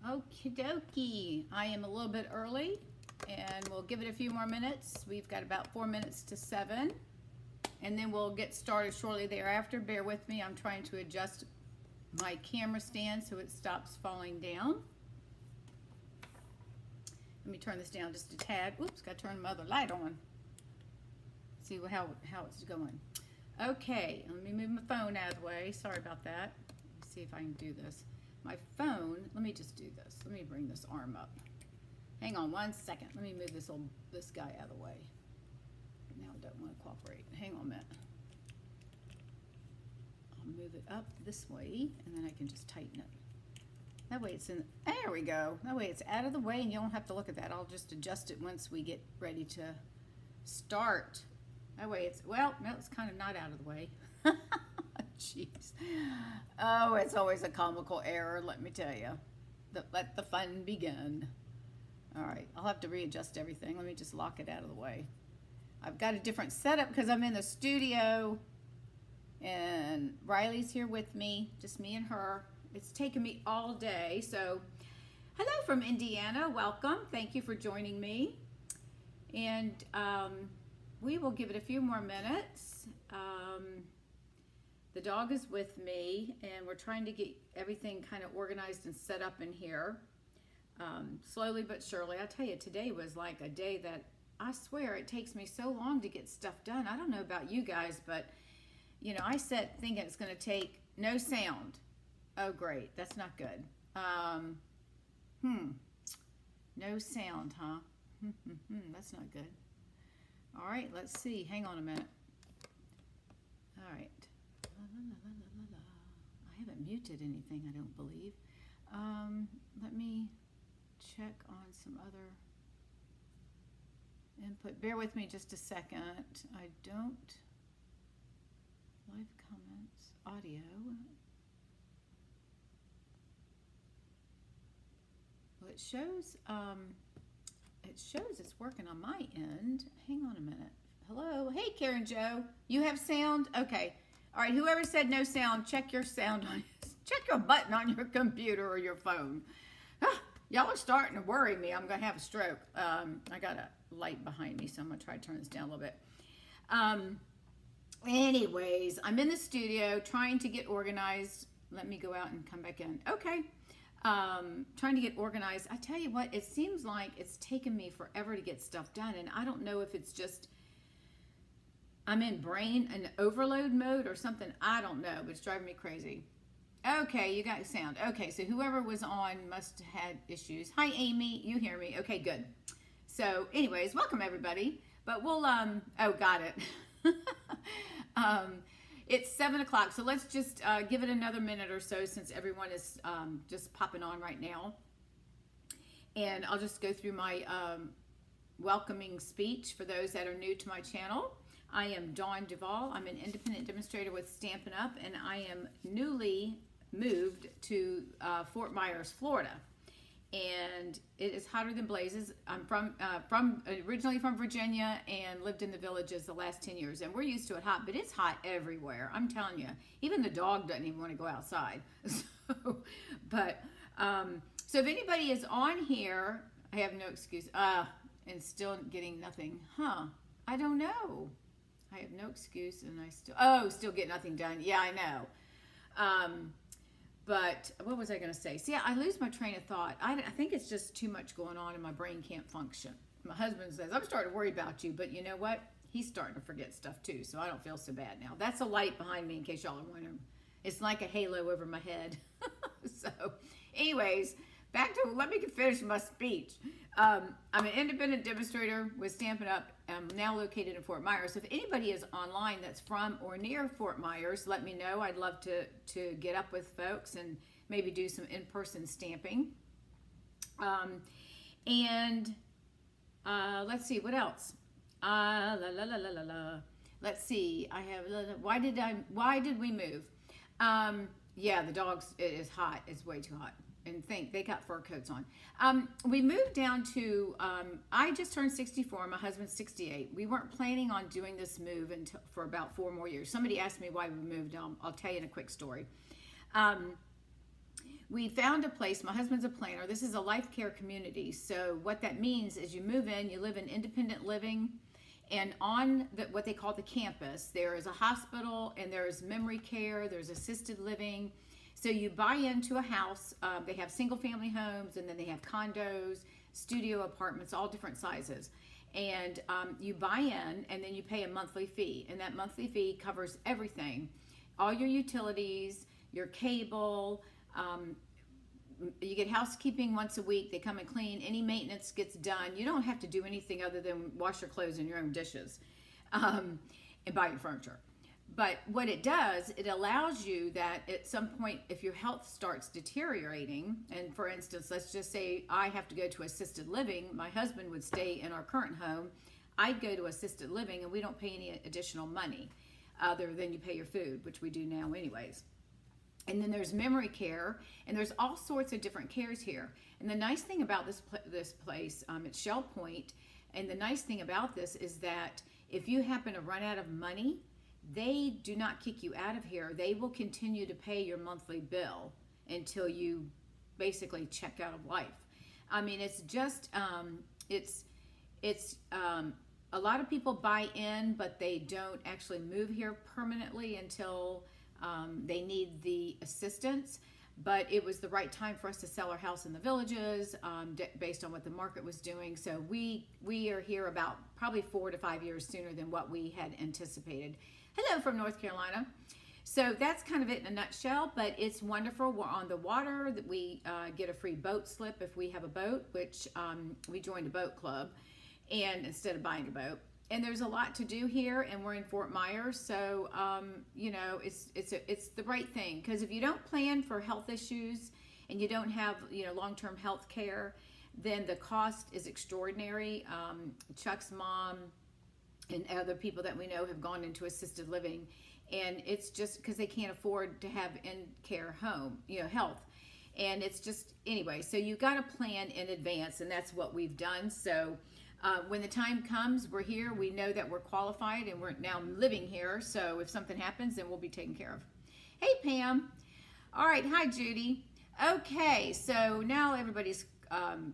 Okie dokie. I am a little bit early and we'll give it a few more minutes. We've got about 4 minutes to 7 and then we'll get started shortly thereafter. Bear with me. I'm trying to adjust my camera stand so it stops falling down. Let me turn this down just a tad. Oops, got to turn my other light on. See how it's going. Okay, let me move my phone out of the way. Sorry about that. Let's see if I can do this. My phone, let me just do this. Let me bring this arm up. Hang on 1 second. Let me move this guy out of the way. Now it doesn't want to cooperate. Hang on a minute. I'll move it up this way and then I can just tighten it. That way it's in, there we go. That way it's out of the way and you don't have to look at that. I'll just adjust it once we get ready to start. That way it's, well, no, it's kind of not out of the way. Jeez. Oh, it's always a comical error, let me tell you. Let the fun begin. All right, I'll have to readjust everything. Let me just lock it out of the way. I've got a different setup because I'm in the studio and Riley's here with me, just me and her. It's taken me all day, so hello from Indiana, welcome. Thank you for joining me. And we will give it a few more minutes. The dog is with me and we're trying to get everything kind of organized and set up in here. Slowly but surely. I tell you, today was like a day that I swear it takes me so long to get stuff done. I don't know about you guys, but you know, I sat thinking it's going to take no sound. Oh, great. That's not good. No sound, huh? That's not good. All right, let's see. Hang on a minute. All right. I haven't muted anything, I don't believe. Let me check on some other input. Bear with me just a second. I don't. Live comments, audio. Well, it shows it's working on my end. Hang on a minute. Hello. Hey, Karen Joe. You have sound? Okay. All right. Whoever said no sound, check your sound on. Check your button on your computer or your phone. Y'all are starting to worry me. I'm going to have a stroke. I got a light behind me, so I'm going to try to turn this down a little bit. Anyways, I'm in the studio trying to get organized. Let me go out and come back in. Okay. Trying to get organized. I tell you what, it seems like it's taken me forever to get stuff done, and I don't know if it's just I'm in brain and overload mode or something. I don't know, but it's driving me crazy. Okay, you got sound. Okay, so whoever was on must have had issues. Hi, Amy. You hear me? Okay, good. So, anyways, welcome everybody. But we'll oh, got it. It's 7 o'clock, so let's just give it another minute or so since everyone is just popping on right now. And I'll just go through my welcoming speech for those that are new to my channel. I am Dawn Duvall. I'm an independent demonstrator with Stampin' Up, and I am newly moved to Fort Myers, Florida. And it is hotter than blazes. I'm originally from Virginia and lived in the villages the last 10 years. And we're used to it hot, but it's hot everywhere. I'm telling you, even the dog doesn't even want to go outside. So if anybody is on here, I have no excuse. And still getting nothing. I don't know. I have no excuse and I still get nothing done. Yeah, I know. But what was I going to say? See, I lose my train of thought. I think it's just too much going on and my brain can't function. My husband says, I'm starting to worry about you, but you know what? He's starting to forget stuff too, so I don't feel so bad now. That's a light behind me in case y'all are wondering. It's like a halo over my head. So, anyways, back to, let me finish my speech. I'm an independent demonstrator with Stampin' Up. I'm now located in Fort Myers. So if anybody is online that's from or near Fort Myers, let me know. I'd love to get up with folks and maybe do some in-person stamping. Let's see, what else? Let's see, I have, why did we move? Yeah, the dogs, it is hot. It's way too hot. And they got fur coats on. We moved down to, I just turned 64, my husband's 68. We weren't planning on doing this move for about 4 more years. Somebody asked me why we moved. I'll tell you in a quick story. we found a place. My husband's a planner. This is a life care community. So what that means is you move in, you live in independent living, and on what they call the campus, there is a hospital and there's memory care, there's assisted living. So you buy into a house. They have single family homes, and then they have condos, studio apartments, all different sizes. And you buy in, and then you pay a monthly fee. And that monthly fee covers everything, all your utilities, your cable. You get housekeeping once a week. They come and clean. Any maintenance gets done. You don't have to do anything other than wash your clothes and your own dishes and buy your furniture. But what it does, it allows you that at some point, if your health starts deteriorating, and for instance, let's just say I have to go to assisted living, my husband would stay in our current home, I'd go to assisted living, and we don't pay any additional money other than you pay your food, which we do now anyways. And then there's memory care, and there's all sorts of different cares here. And the nice thing about this place, it's Shell Point, and the nice thing about this is that if you happen to run out of money, they do not kick you out of here. They will continue to pay your monthly bill until you basically check out of life. I mean, it's just, a lot of people buy in, but they don't actually move here permanently until they need the assistance. But it was the right time for us to sell our house in the Villages based on what the market was doing. So we are here about probably 4 to 5 years sooner than what we had anticipated. Hello from North Carolina. So that's kind of it in a nutshell, but it's wonderful. We're on the water. We get a free boat slip if we have a boat, which we joined a boat club, and instead of buying a boat. And there's a lot to do here, and we're in Fort Myers, so you know, it's the right thing, because if you don't plan for health issues and you don't have, you know, long-term health care, then the cost is extraordinary. Chuck's mom and other people that we know have gone into assisted living, and it's just because they can't afford to have in-care home, you know, health. And it's just, anyway, so you got to plan in advance, and that's what we've done. So when the time comes, we're here, we know that we're qualified, and we're now living here, so if something happens, then we'll be taken care of. Hey, Pam. All right, hi, Judy. Okay, so now everybody's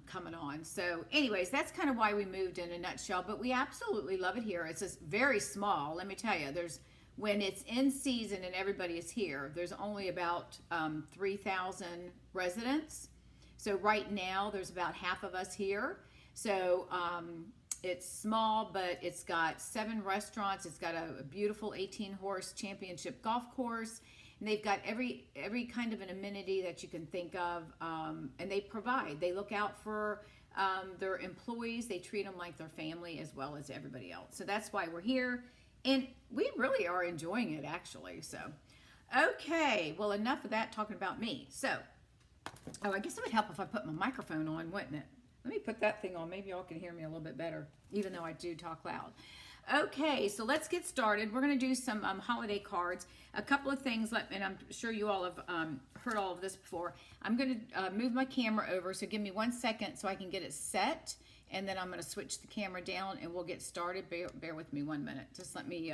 coming on. So anyways, that's kind of why we moved in a nutshell, but we absolutely love it here. It's just very small. Let me tell you, when it's in season and everybody is here, there's only about 3,000 residents. So right now there's about half of us here. So it's small, but it's got 7 restaurants. It's got a beautiful 18-horse championship golf course. And they've got every kind of an amenity that you can think of, and they look out for their employees. They treat them like their family as well as everybody else. So that's why we're here, and we really are enjoying it, actually. So, okay, well, enough of that talking about me. So, I guess it would help if I put my microphone on, wouldn't it? Let me put that thing on. Maybe y'all can hear me a little bit better, even though I do talk loud. Okay, so let's get started. We're going to do some holiday cards. A couple of things, and I'm sure you all have heard all of this before. I'm going to move my camera over, so give me 1 second so I can get it set, and then I'm going to switch the camera down, and we'll get started. Bear with me 1 minute. Just let me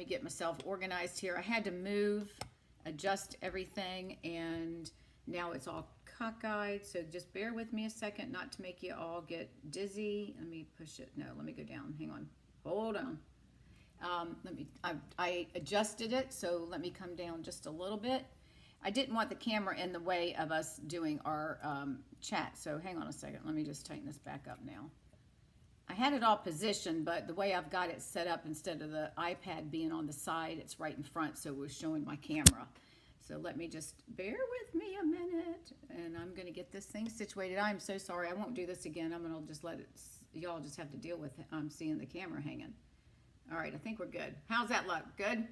get myself organized here. I had to adjust everything, and now it's all cockeyed, so just bear with me a second, not to make you all get dizzy. Let me push it. No, let me go down. Hang on. Hold on. I adjusted it, so let me come down just a little bit. I didn't want the camera in the way of us doing our chat, so hang on a second. Let me just tighten this back up now. I had it all positioned, but the way I've got it set up, instead of the iPad being on the side, it's right in front, so it was showing my camera. So let me just bear with me a minute, and I'm going to get this thing situated. I'm so sorry. I won't do this again. I'm going to just let it, y'all just have to deal with seeing the camera hanging. All right, I think we're good. How's that look? Good?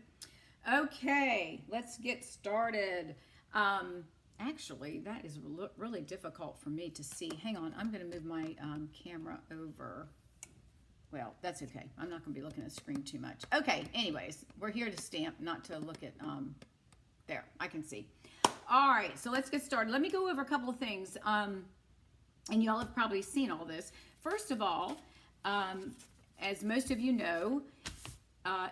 Okay, let's get started. Actually, that is really difficult for me to see. Hang on, I'm going to move my camera over. Well, that's okay. I'm not going to be looking at the screen too much. Okay, anyways, we're here to stamp, not to look at, there, I can see. All right, so let's get started. Let me go over a couple of things, and y'all have probably seen all this. First of all, as most of you know,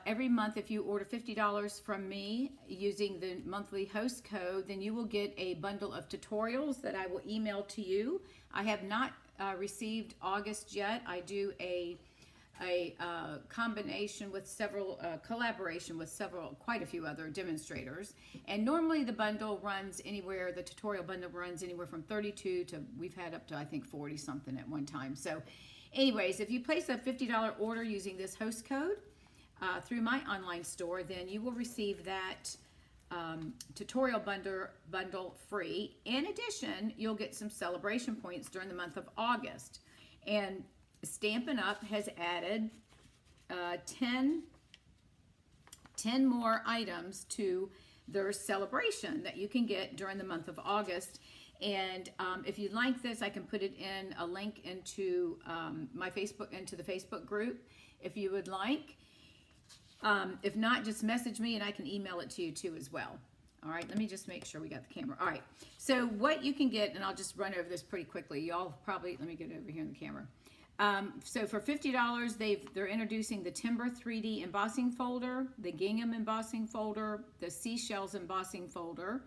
every month, if you order $50 from me using the monthly host code, then you will get a bundle of tutorials that I will email to you. I have not received August yet. I do a combination with several, collaboration with quite a few other demonstrators. And normally the bundle runs anywhere, the tutorial bundle runs anywhere from 32 to, we've had up to, I think, 40 something at one time. So anyways, if you place a $50 order using this host code through my online store, then you will receive that tutorial bundle free. In addition, you'll get some celebration points during the month of August. And Stampin' Up has added 10 more items to their celebration that you can get during the month of August. And if you'd like this, I can put it in a link into my Facebook, into the Facebook group, if you would like. If not, just message me and I can email it to you too as well. All right, let me just make sure we got the camera. All right, so what you can get, and I'll just run over this pretty quickly. Y'all probably, let me get over here in the camera. So for $50, they're introducing the Timber 3D embossing folder, the gingham embossing folder, the seashells embossing folder.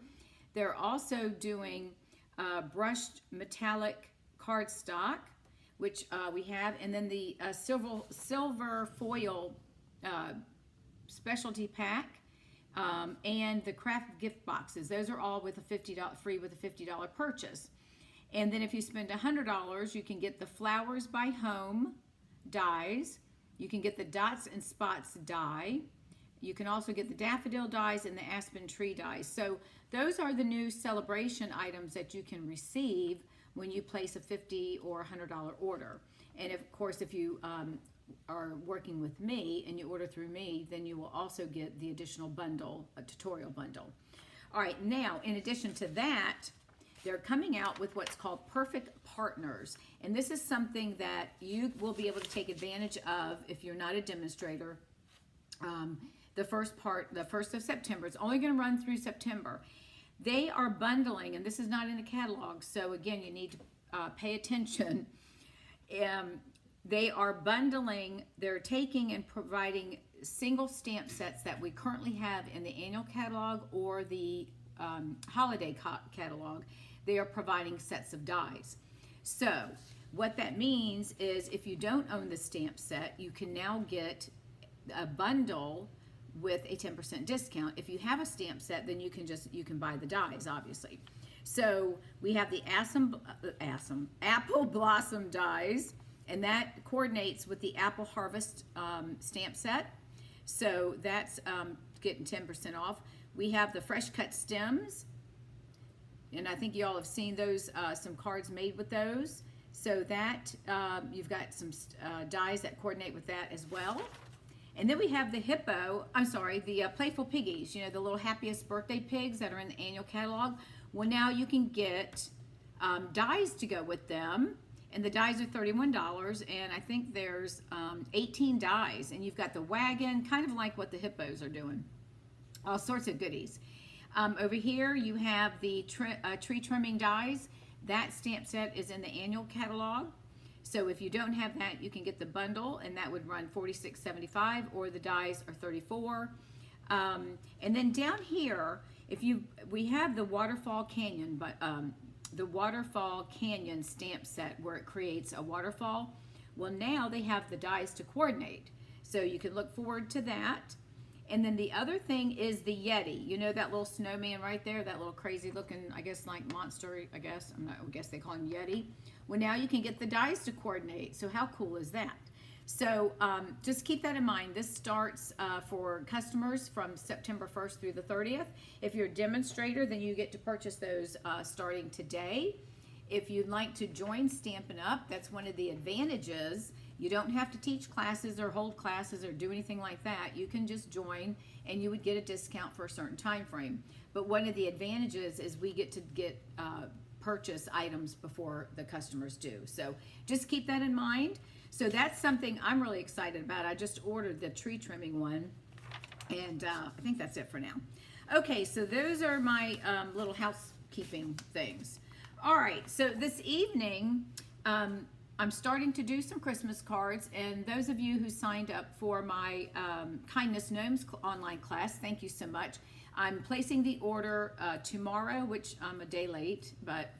They're also doing brushed metallic cardstock, which we have, and then the silver foil specialty pack, and the craft gift boxes. Those are all with a free with a $50 purchase. And then if you spend $100, you can get the Flowers by Home dies. You can get the Dots and Spots die. You can also get the Daffodil dies and the Aspen Tree dies. So those are the new celebration items that you can receive when you place a $50 or $100 order. And of course, if you are working with me and you order through me, then you will also get the additional bundle, a tutorial bundle. All right, now, in addition to that, they're coming out with what's called Perfect Partners. And this is something that you will be able to take advantage of if you're not a demonstrator. The 1st of September, it's only going to run through September. They are bundling, and this is not in the catalog, so again, you need to pay attention. They are bundling, they're taking and providing single stamp sets that we currently have in the annual catalog or the holiday catalog. They are providing sets of dies. So what that means is if you don't own the stamp set, you can now get a bundle with a 10% discount. If you have a stamp set, then you can buy the dies, obviously. So we have the Apple Blossom dies, and that coordinates with the Apple Harvest stamp set. So that's getting 10% off. We have the Fresh Cut Stems, and I think you all have seen those, some cards made with those. So that, you've got some dies that coordinate with that as well. And then we have the the Playful Piggies, you know, the little happiest birthday pigs that are in the annual catalog. Well, now you can get dies to go with them, and the dies are $31, and I think there's 18 dies, and you've got the wagon, kind of like what the hippos are doing. All sorts of goodies. Over here you have the tree trimming dies. That stamp set is in the annual catalog. So if you don't have that, you can get the bundle, and that would run $46.75, or the dies are $34. And then down here, we have the Waterfall Canyon, but the Waterfall Canyon stamp set where it creates a waterfall. Well, now they have the dies to coordinate, so you can look forward to that. And then the other thing is the Yeti. You know that little snowman right there, that little crazy looking, I guess, like monster, I guess they call him Yeti. Well, now you can get the dies to coordinate. So how cool is that? So just keep that in mind. This starts for customers from September 1st through the 30th. If you're a demonstrator, then you get to purchase those starting today. If you'd like to join Stampin' Up, that's one of the advantages. You don't have to teach classes or hold classes or do anything like that. You can just join, and you would get a discount for a certain time frame. But one of the advantages is we get to purchase items before the customers do. So just keep that in mind. So that's something I'm really excited about. I just ordered the tree trimming one, and I think that's it for now. Okay, so those are my little housekeeping things. All right, so this evening, I'm starting to do some Christmas cards, and those of you who signed up for my Kindness Gnomes online class, thank you so much. I'm placing the order tomorrow, which I'm a day late, but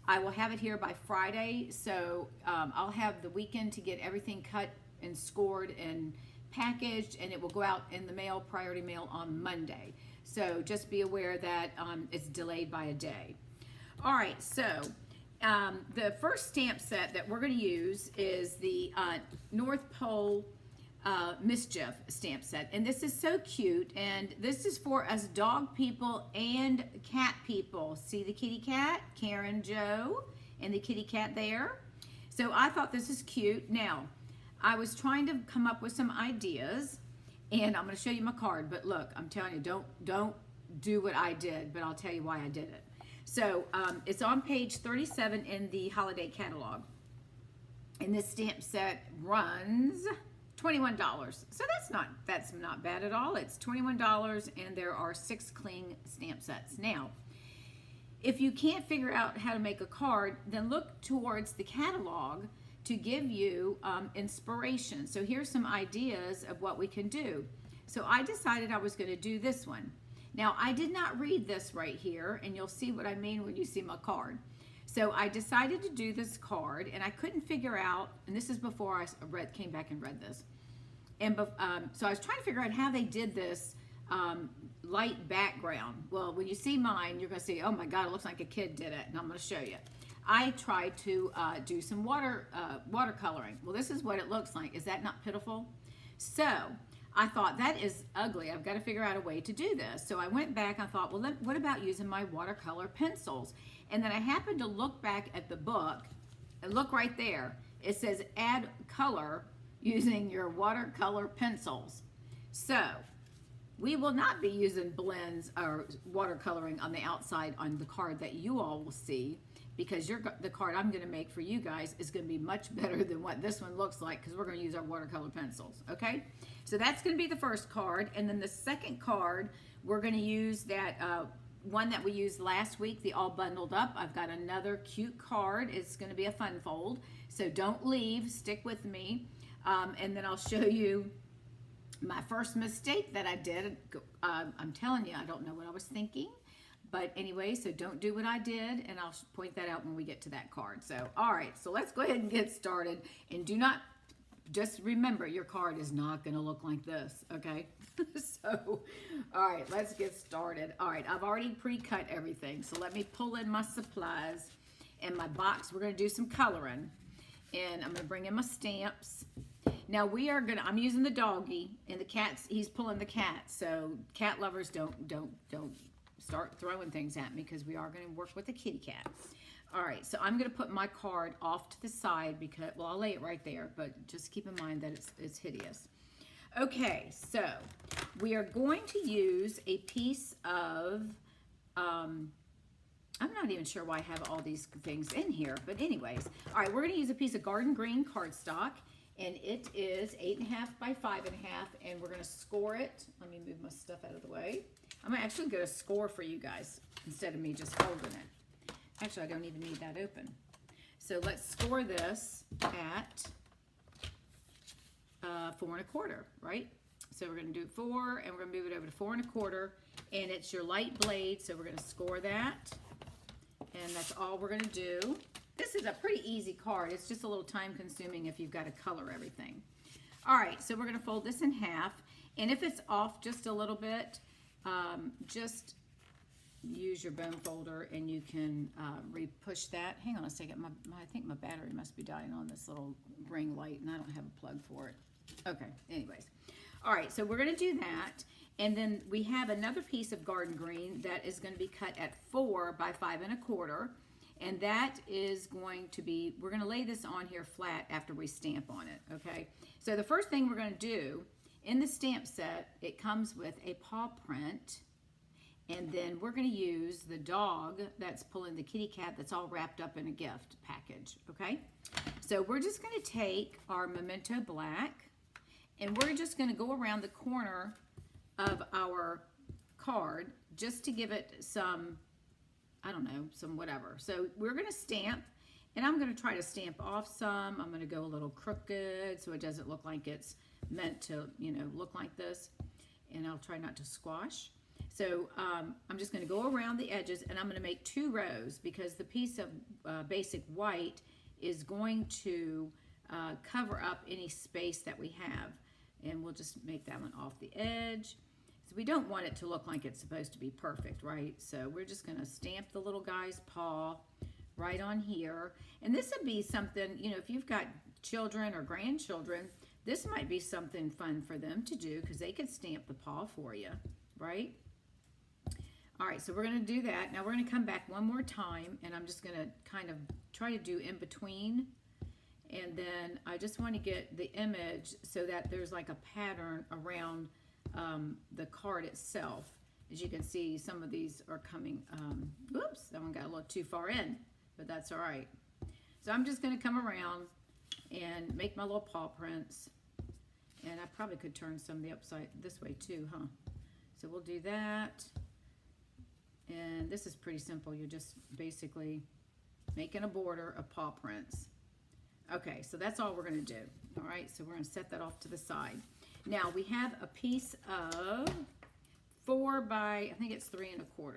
I will have it here by Friday, so I'll have the weekend to get everything cut and scored and packaged, and it will go out in the mail, priority mail, on Monday. So just be aware that it's delayed by a day. All right, so the first stamp set that we're going to use is the North Pole Mischief stamp set, and this is so cute, and this is for us dog people and cat people. See the kitty cat, Karen Joe, and the kitty cat there. So I thought this is cute. Now, I was trying to come up with some ideas, and I'm going to show you my card, but look, I'm telling you, don't do what I did, but I'll tell you why I did it. So it's on page 37 in the holiday catalog, and this stamp set runs $21. So that's not bad at all. It's $21, and there are 6 cling stamp sets. Now, if you can't figure out how to make a card, then look towards the catalog to give you inspiration. So here's some ideas of what we can do. So I decided I was going to do this one. Now, I did not read this right here, and you'll see what I mean when you see my card. So I decided to do this card, and I couldn't figure out, and this is before I came back and read this. And so I was trying to figure out how they did this light background. Well, when you see mine, you're going to see, oh my God, it looks like a kid did it, and I'm going to show you. I tried to do some watercoloring. Well, this is what it looks like. Is that not pitiful? So I thought, that is ugly. I've got to figure out a way to do this. So I went back, I thought, well, what about using my watercolor pencils? And then I happened to look back at the book, and look right there. It says add color using your watercolor pencils. So we will not be using blends or watercoloring on the outside on the card that you all will see, because the card I'm going to make for you guys is going to be much better than what this one looks like, because we're going to use our watercolor pencils, okay? So that's going to be the first card, and then the second card, we're going to use that one that we used last week, the All Bundled Up. I've got another cute card. It's going to be a fun fold, so don't leave. Stick with me, and then I'll show you my first mistake that I did. I'm telling you, I don't know what I was thinking. But anyway, so don't do what I did, and I'll point that out when we get to that card. So, all right, so let's go ahead and get started. And do not, just remember, your card is not going to look like this, okay? So, all right, let's get started. All right, I've already pre-cut everything. So let me pull in my supplies and my box. We're going to do some coloring. And I'm going to bring in my stamps. Now I'm using the doggy, and the cat's, he's pulling the cat. So cat lovers don't start throwing things at me, because we are going to work with the kitty cat. All right, so I'm going to put my card off to the side, because, well, I'll lay it right there, but just keep in mind that it's hideous. Okay, so we are going to use a piece of, I'm not even sure why I have all these things in here, but anyways, all right, we're going to use a piece of garden green cardstock, and it is 8.5 by 5.5, and we're going to score it. Let me move my stuff out of the way. I'm actually going to score for you guys instead of me just holding it. Actually, I don't even need that open. So let's score this at 4 1/4, right? So we're going to do 4, and we're going to move it over to 4 1/4, and it's your light blade, so we're going to score that, and that's all we're going to do. This is a pretty easy card. It's just a little time consuming if you've got to color everything. All right, so we're going to fold this in half, and if it's off just a little bit, just use your bone folder, and you can re-push that. Hang on a second. I think my battery must be dying on this little ring light, and I don't have a plug for it. Okay, anyways. All right, so we're going to do that, and then we have another piece of garden green that is going to be cut at 4 by 5 1/4, and that is going to be, we're going to lay this on here flat after we stamp on it, okay? So the first thing we're going to do, in the stamp set, it comes with a paw print, and then we're going to use the dog that's pulling the kitty cat that's all wrapped up in a gift package, okay? So we're just going to take our Memento Black, and we're just going to go around the corner of our card just to give it some, I don't know, some whatever. So we're going to stamp, And I'm going to try to stamp off some. I'm going to go a little crooked so it doesn't look like it's meant to, you know, look like this. And I'll try not to squash. So I'm just going to go around the edges, and I'm going to make 2 rows because the piece of basic white is going to cover up any space that we have. And we'll just make that one off the edge. So we don't want it to look like it's supposed to be perfect, right? So we're just going to stamp the little guy's paw right on here. And this would be something, you know, if you've got children or grandchildren, this might be something fun for them to do because they could stamp the paw for you, right? All right, so we're going to do that. Now we're going to come back one more time, and I'm just going to kind of try to do in between. And then I just want to get the image so that there's like a pattern around the card itself. As you can see, some of these are coming, whoops, that one got a little too far in, but that's all right. So I'm just going to come around and make my little paw prints. And I probably could turn some of the upside this way too, huh? So we'll do that. And this is pretty simple. You're just basically making a border of paw prints. Okay, so that's all we're going to do. All right, so we're going to set that off to the side. Now we have a piece of 4 by, I think it's 3 1/4.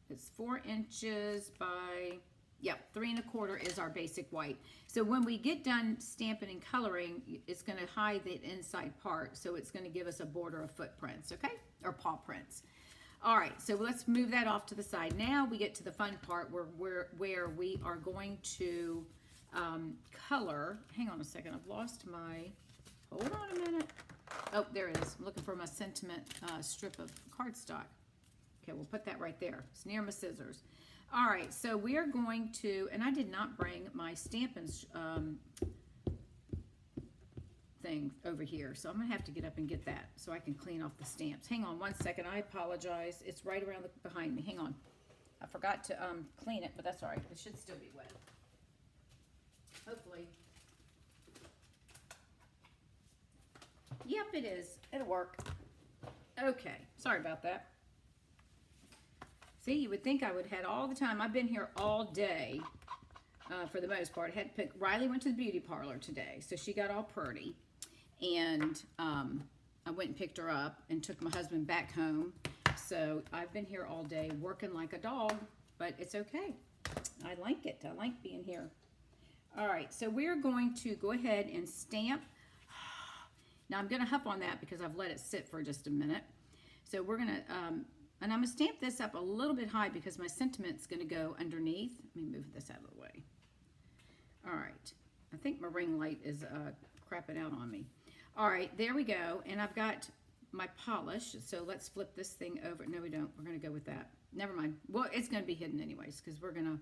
It's 4 inches by, yep, 3 1/4 is our basic white. So when we get done stamping and coloring, it's going to hide the inside part. So it's going to give us a border of footprints, okay? Or paw prints. All right, so let's move that off to the side. Now we get to the fun part where we are going to color. Hang on a second, I've lost my, hold on a minute. Oh, there it is. I'm looking for my sentiment strip of cardstock. Okay, we'll put that right there. It's near my scissors. All right, so we are going to, and I did not bring my Stampin' thing over here, so I'm gonna have to get up and get that so I can clean off the stamps. Hang on one second, I apologize. It's right around behind me. Hang on. I forgot to clean it, but that's all right. It should still be wet. Hopefully. Yep, it is. It'll work. Okay, sorry about that. See, you would think I would have had all the time. I've been here all day for the most part. I had to pick, Riley went to the beauty parlor today, so she got all pretty. And I went and picked her up and took my husband back home. So I've been here all day working like a dog, but it's okay. I like it. I like being here. All right, so we're going to go ahead and stamp. Now I'm going to huff on that because I've let it sit for just a minute. So we're going to, and I'm going to stamp this up a little bit high because my sentiment's going to go underneath. Let me move this out of the way. All right, I think my ring light is crapping out on me. All right, there we go. And I've got my polish. So let's flip this thing over. No, we don't. We're going to go with that. Never mind. Well, it's going to be hidden anyways because we're going to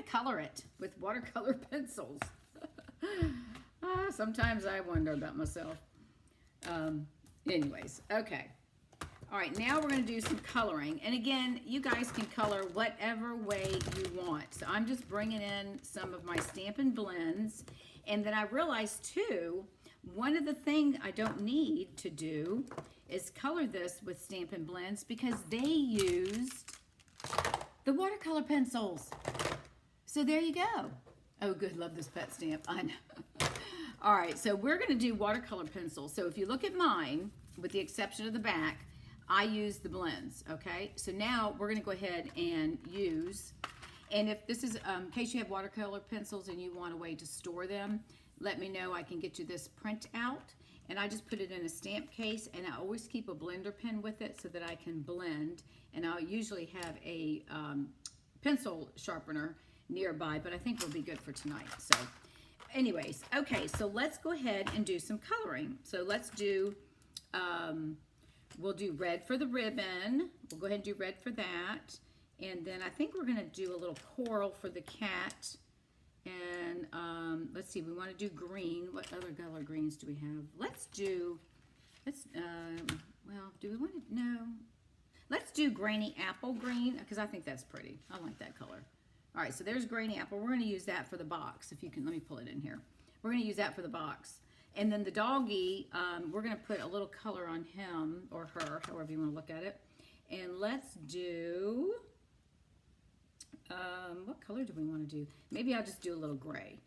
color it with watercolor pencils. Sometimes I wonder about myself. Anyways, okay. All right, now we're going to do some coloring. And again, you guys can color whatever way you want. So I'm just bringing in some of my Stampin' Blends. And then I realized too, one of the things I don't need to do is color this with Stampin' Blends because they used the watercolor pencils. So there you go. Oh, good. Love this pet stamp. I know. All right, so we're going to do watercolor pencils. So if you look at mine, with the exception of the back, I use the blends, okay? So now we're going to go ahead and use, and if this is, in case you have watercolor pencils and you want a way to store them, let me know. I can get you this print out. And I just put it in a stamp case, and I always keep a blender pen with it so that I can blend. And I'll usually have a pencil sharpener nearby, but I think it'll be good for tonight. So anyways, okay, so let's go ahead and do some coloring. So let's do, we'll do red for the ribbon. We'll go ahead and do red for that. And then I think we're gonna do a little coral for the cat. And let's see, we want to do green. What other color greens do we have? Let's do, well, do we want to, no. Let's do grainy apple green, because I think that's pretty. I like that color. All right, so there's grainy apple. We're going to use that for the box. If you can, let me pull it in here. We're going to use that for the box. And then the doggy, we're going to put a little color on him or her, however you want to look at it. And let's do, What color do we want to do? Maybe I'll just do a little gray.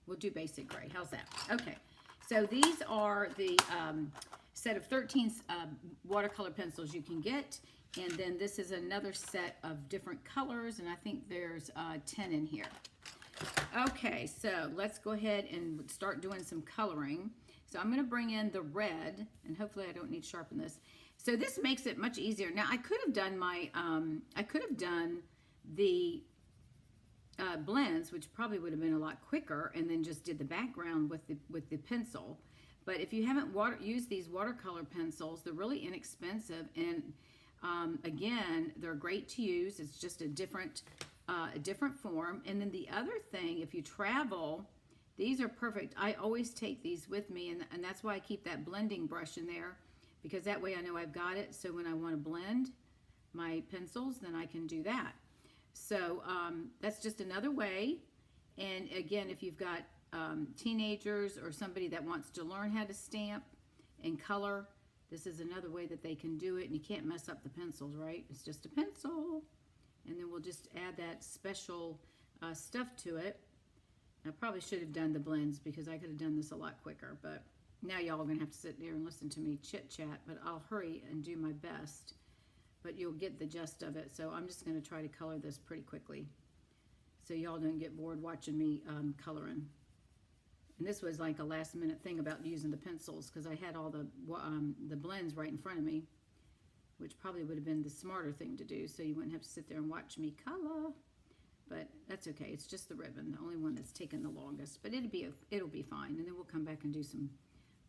We'll do basic gray. How's that? Okay. So these are the set of 13 watercolor pencils you can get. And then this is another set of different colors. And I think there's 10 in here. Okay, so let's go ahead and start doing some coloring. So I'm going to bring in the red. And hopefully I don't need to sharpen this. So this makes it much easier. Now I could have done my, the blends, which probably would have been a lot quicker, and then just did the background with the pencil. But if you haven't used these watercolor pencils, they're really inexpensive, and again, they're great to use. It's just a different form. And then the other thing, if you travel, these are perfect. I always take these with me, and that's why I keep that blending brush in there, because that way I know I've got it. So when I want to blend my pencils, then I can do that. So that's just another way. And again, if you've got teenagers or somebody that wants to learn how to stamp and color, this is another way that they can do it. And you can't mess up the pencils, right? It's just a pencil. And then we'll just add that special stuff to it. I probably should have done the blends because I could have done this a lot quicker. But now y'all are going to have to sit there and listen to me chit-chat. But I'll hurry and do my best. But you'll get the gist of it. So I'm just going to try to color this pretty quickly so y'all don't get bored watching me coloring. And this was like a last minute thing about using the pencils because I had all the blends right in front of me, which probably would have been the smarter thing to do so you wouldn't have to sit there and watch me color. But that's okay. It's just the ribbon, the only one that's taken the longest. But it'll be fine. And then we'll come back and do some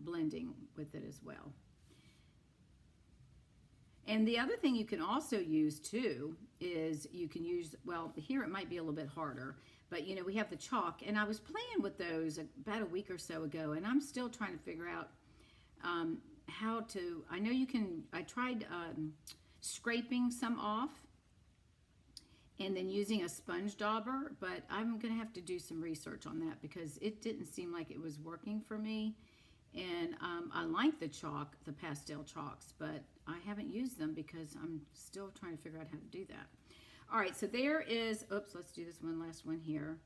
blending with it as well. And the other thing you can also use too is you can use, well, here it might be a little bit harder, but you know, we have the chalk, and I was playing with those about a week or so ago, and I'm still trying to figure out how to, I know you can, I tried scraping some off and then using a sponge dauber, but I'm going to have to do some research on that because it didn't seem like it was working for me. And I like the chalk, the pastel chalks, but I haven't used them because I'm still trying to figure out how to do that. All right, so there is, oops, let's do this one last one here.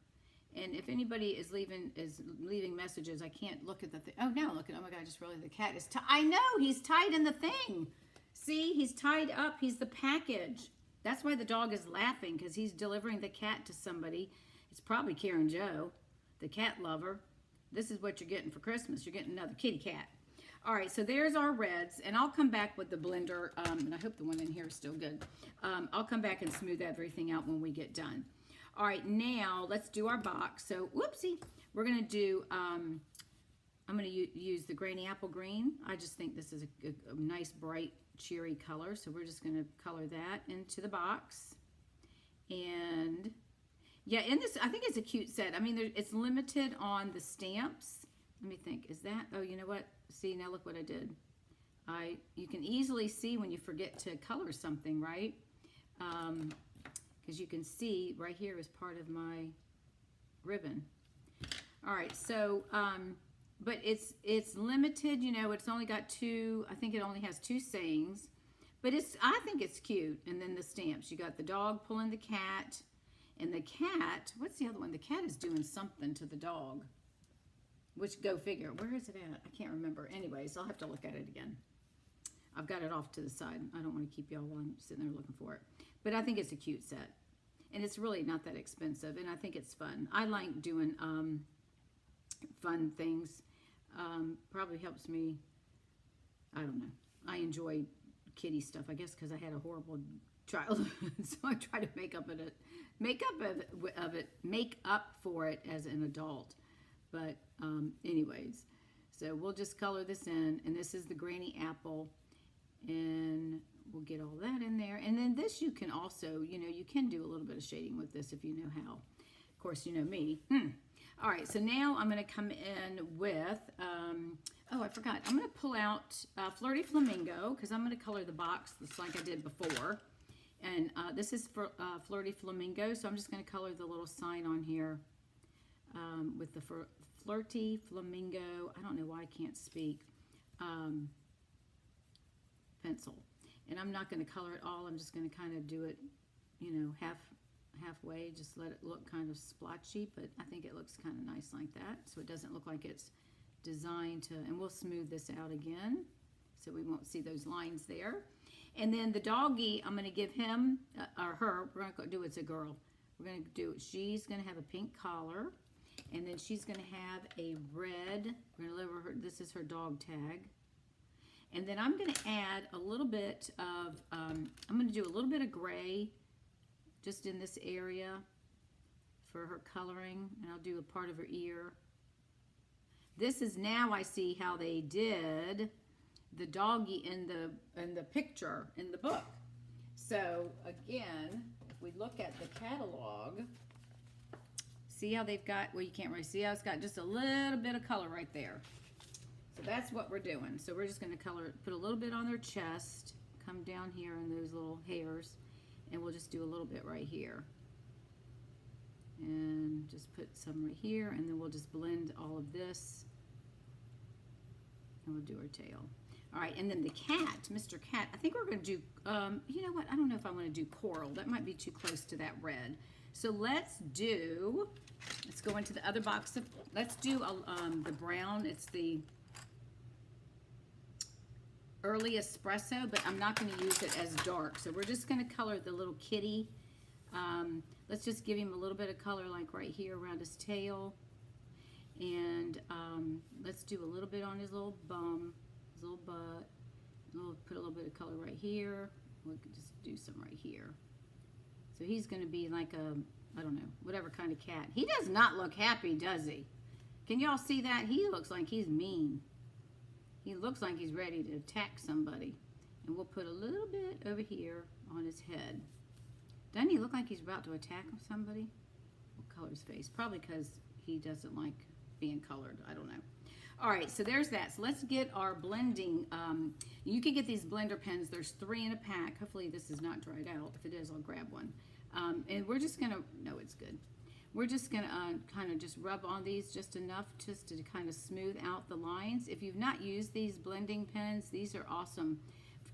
And if anybody is leaving messages, I can't look at the thing. Oh, now look at, oh my God, I just realized the cat is tied. I know, he's tied in the thing. See, he's tied up. He's the package. That's why the dog is laughing, because he's delivering the cat to somebody. It's probably Karen Joe, the cat lover. This is what you're getting for Christmas. You're getting another kitty cat. All right, so there's our reds, and I'll come back with the blender, and I hope the one in here is still good. I'll come back and smooth everything out when we get done. All right, now let's do our box. So, whoopsie, we're going to do, I'm going to use the Granny Apple Green. I just think this is a nice, bright, cheery color, so we're just going to color that into the box. And yeah, in this, I think it's a cute set. I mean, it's limited on the stamps. Let me think. Is that? Oh, you know what? See, now look what I did. You can easily see when you forget to color something, right? Because you can see right here is part of my ribbon. All right, so, but it's limited. You know, it's only got two. I think it only has 2 sayings, but I think it's cute. And then the stamps. You got the dog pulling the cat. And the cat, what's the other one? The cat is doing something to the dog. Which, go figure. Where is it at? I can't remember. Anyways, I'll have to look at it again. I've got it off to the side. I don't want to keep y'all while I'm sitting there looking for it. But I think it's a cute set. And it's really not that expensive. And I think it's fun. I like doing fun things. Probably helps me. I don't know. I enjoy kitty stuff. I guess because I had a horrible childhood. So I try to make up for it as an adult. But anyways, so we'll just color this in, and this is the Granny Apple, and we'll get all that in there. And then this you can also, you know, you can do a little bit of shading with this if you know how. Of course, you know me. All right, so now I'm going to come in with, oh, I forgot. I'm going to pull out Flirty Flamingo, because I'm going to color the box just like I did before. And this is for Flirty Flamingo, so I'm just going to color the little sign on here with the Flirty Flamingo, I don't know why I can't speak, pencil. And I'm not going to color it all, I'm just going to kind of do it, you know, halfway, just let it look kind of splotchy, but I think it looks kind of nice like that, so it doesn't look like it's designed to, and we'll smooth this out again so we won't see those lines there. And then the doggy, I'm going to give him, or her, we're going to do, it's a girl, we're going to do, she's going to have a pink collar, and then she's going to have a red, we're going to leave her, this is her dog tag. And then I'm going to add a little bit of, I'm going to do a little bit of gray just in this area for her coloring, and I'll do a part of her ear. This is now I see how they did the doggy in the picture in the book. So again, if we look at the catalog, see how they've got, well, you can't really see how it's got just a little bit of color right there. So that's what we're doing. So we're just going to color, put a little bit on their chest, come down here in those little hairs, and we'll just do a little bit right here. And just put some right here, and then we'll just blend all of this. And we'll do our tail. All right, and then the cat, Mr. Cat, I think we're going to do, you know what, I don't know if I want to do coral. That might be too close to that red. So let's go into the other box. Let's do the brown. It's the early espresso, but I'm not going to use it as dark. So we're just going to color the little kitty. Let's just give him a little bit of color like right here around his tail. And let's do a little bit on his little bum, his little butt. Put a little bit of color right here. We can just do some right here. So he's going to be like a, I don't know, whatever kind of cat. He does not look happy, does he? Can y'all see that? He looks like he's mean. He looks like he's ready to attack somebody. And we'll put a little bit over here on his head. Doesn't he look like he's about to attack somebody? We'll color his face. Probably because he doesn't like being colored. I don't know. All right, so there's that. So let's get our blending. You can get these blender pens. There's 3 in a pack. Hopefully this is not dried out. If it is, I'll grab one. And we're just going to, no, it's good. We're just going to kind of just rub on these just enough just to kind of smooth out the lines. If you've not used these blending pens, these are awesome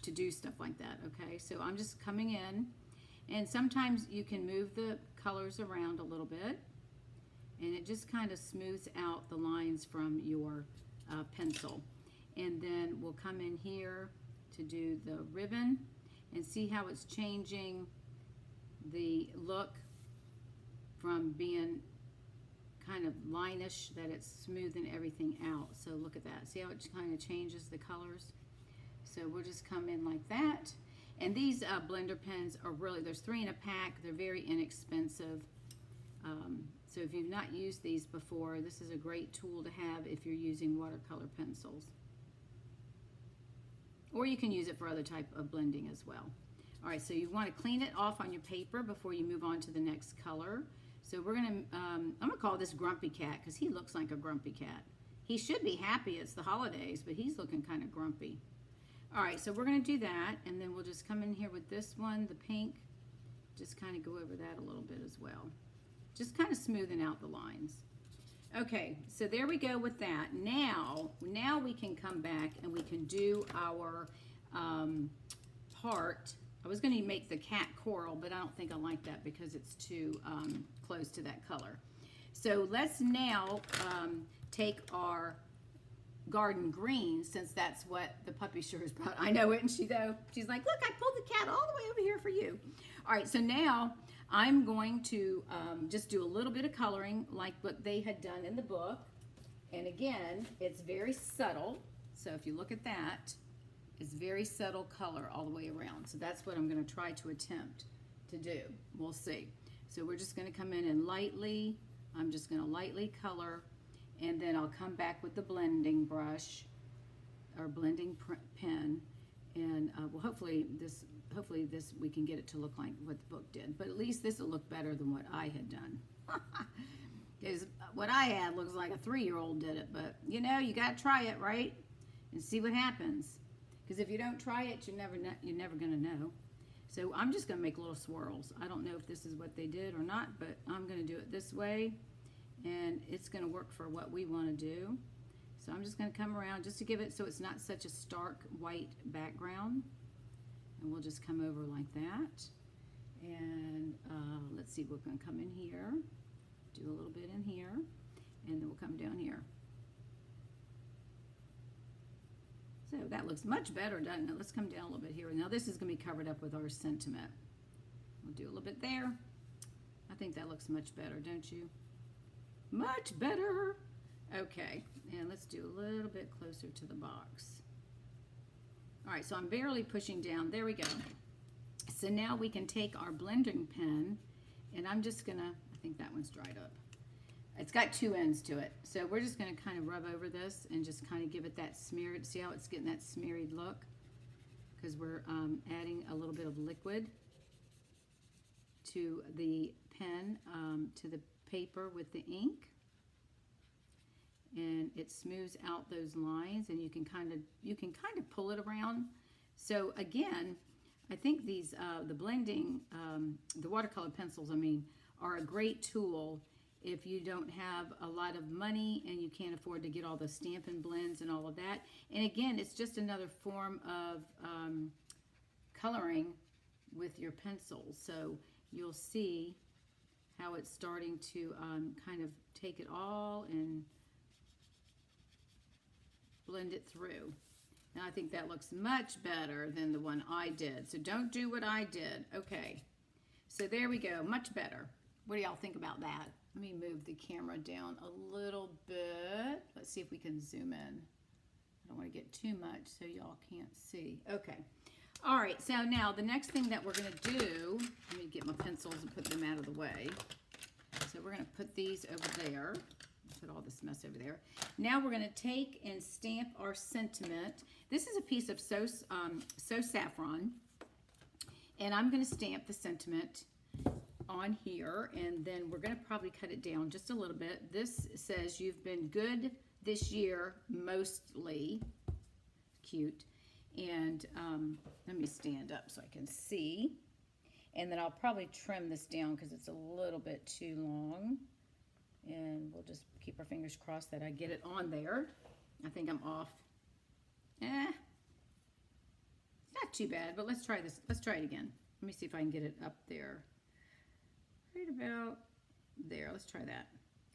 to do stuff like that, okay? So I'm just coming in, and sometimes you can move the colors around a little bit, and it just kind of smooths out the lines from your pencil. And then we'll come in here to do the ribbon and see how it's changing the look from being kind of lineish, that it's smoothing everything out. So look at that. See how it kind of changes the colors? So we'll just come in like that. And these blender pens are really, there's 3 in a pack. They're very inexpensive. So if you've not used these before, this is a great tool to have if you're using watercolor pencils. Or you can use it for other type of blending as well. All right, so you want to clean it off on your paper before you move on to the next color. So we're going to, I'm going to call this Grumpy Cat because he looks like a grumpy cat. He should be happy, it's the holidays, but he's looking kind of grumpy. All right, so we're going to do that, and then we'll just come in here with this one, the pink, just kind of go over that a little bit as well. Just kind of smoothing out the lines. Okay, so there we go with that. Now we can come back and we can do our part. I was going to make the cat coral, but I don't think I like that because it's too close to that color. So let's now take our garden green, since that's what the puppy sure has brought. I know, isn't she though? She's like, look, I pulled the cat all the way over here for you. All right, so now I'm going to just do a little bit of coloring like what they had done in the book. And again, it's very subtle. So if you look at that, it's very subtle color all the way around. So that's what I'm going to try to attempt to do. We'll see. So we're just going to come in and lightly, I'm just going to lightly color, and then I'll come back with the blending brush or blending pen, and well, hopefully this we can get it to look like what the book did. But at least this will look better than what I had done. Because what I had looks like a 3-year-old did it. But you know, you got to try it, right? And see what happens. Because if you don't try it, you're never going to know. So I'm just going to make little swirls. I don't know if this is what they did or not, but I'm going to do it this way. And it's going to work for what we want to do. So I'm just going to come around just to give it so it's not such a stark white background. And we'll just come over like that. And let's see, we're going to come in here, do a little bit in here, and then we'll come down here. So that looks much better, doesn't it? Let's come down a little bit here. Now this is going to be covered up with our sentiment. We'll do a little bit there. I think that looks much better, don't you? Much better. Okay, and let's do a little bit closer to the box. All right, so I'm barely pushing down. There we go. So now we can take our blending pen, and I'm just gonna, I think that one's dried up. It's got two ends to it. So we're just gonna kind of rub over this and just kind of give it that smeared, see how it's getting that smeared look? Because we're adding a little bit of liquid to the pen, to the paper with the ink. And it smooths out those lines, and you can kind of pull it around. So again, I think these the blending, the watercolor pencils, I mean, are a great tool if you don't have a lot of money and you can't afford to get all the Stampin' blends and all of that. And again, it's just another form of coloring with your pencils. So you'll see how it's starting to kind of take it all and blend it through. Now I think that looks much better than the one I did. So don't do what I did. Okay, so there we go, much better. What do y'all think about that? Let me move the camera down a little bit. Let's see if we can zoom in. I don't want to get too much so y'all can't see. Okay, all right, so now the next thing that we're gonna do, let me get my pencils and put them out of the way. So we're gonna put these over there. Put all this mess over there. Now we're going to take and stamp our sentiment. This is a piece of So Saffron, and I'm going to stamp the sentiment on here, and then we're going to probably cut it down just a little bit. This says, "You've been good this year, mostly." Cute. And let me stand up so I can see, and then I'll probably trim this down because it's a little bit too long. And we'll just keep our fingers crossed that I get it on there. I think I'm off. It's not too bad, but let's try this. Let's try it again. Let me see if I can get it up there. Right about there. Let's try that.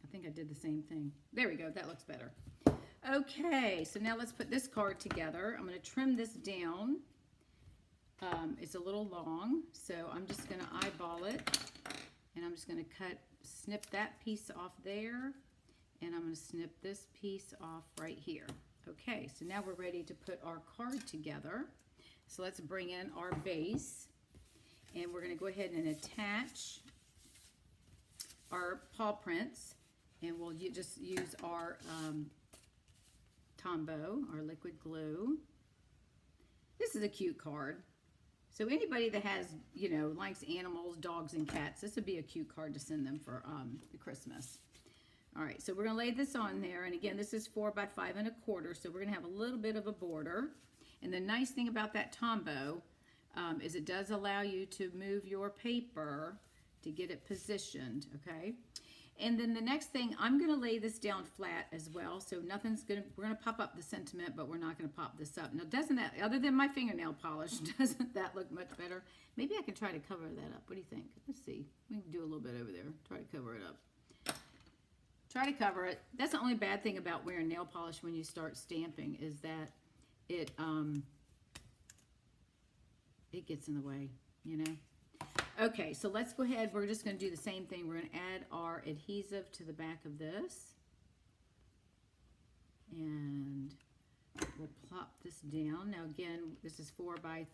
I think I did the same thing. There we go. That looks better. Okay, so now let's put this card together. I'm going to trim this down. It's a little long, so I'm just going to eyeball it. And I'm just going to snip that piece off there, and I'm going to snip this piece off right here. Okay, so now we're ready to put our card together. So let's bring in our base, and we're going to go ahead and attach our paw prints, and we'll just use our Tombow, our liquid glue. This is a cute card. So anybody that has, you know, likes animals, dogs, and cats, this would be a cute card to send them for the Christmas. All right, so we're going to lay this on there. And again, this is 4 by 5 1/4, so we're going to have a little bit of a border. And the nice thing about that Tombow is it does allow you to move your paper to get it positioned, okay? And then the next thing, I'm going to lay this down flat as well, so we're going to pop up the sentiment, but we're not going to pop this up. Now, doesn't that, other than my fingernail polish, doesn't that look much better? Maybe I can try to cover that up. What do you think? Let's see. We can do a little bit over there. Try to cover it up. Try to cover it. That's the only bad thing about wearing nail polish when you start stamping is that it gets in the way, you know? Okay, so let's go ahead. We're just going to do the same thing. We're going to add our adhesive to the back of this. And we'll plop this down. Now again, this is 4 by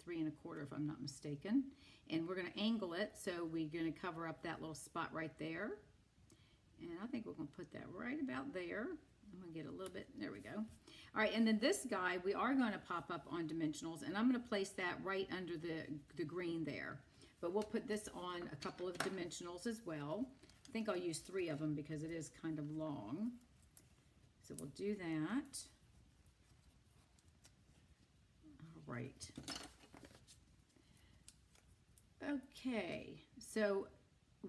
3 1/4 if I'm not mistaken. And we're going to angle it, so we're going to cover up that little spot right there. And I think we're going to put that right about there. I'm going to get a little bit, there we go. All right, and then this guy, we are going to pop up on dimensionals, and I'm going to place that right under the green there. But we'll put this on a couple of dimensionals as well. I think I'll use 3 of them because it is kind of long. So we'll do that. All right. Okay, so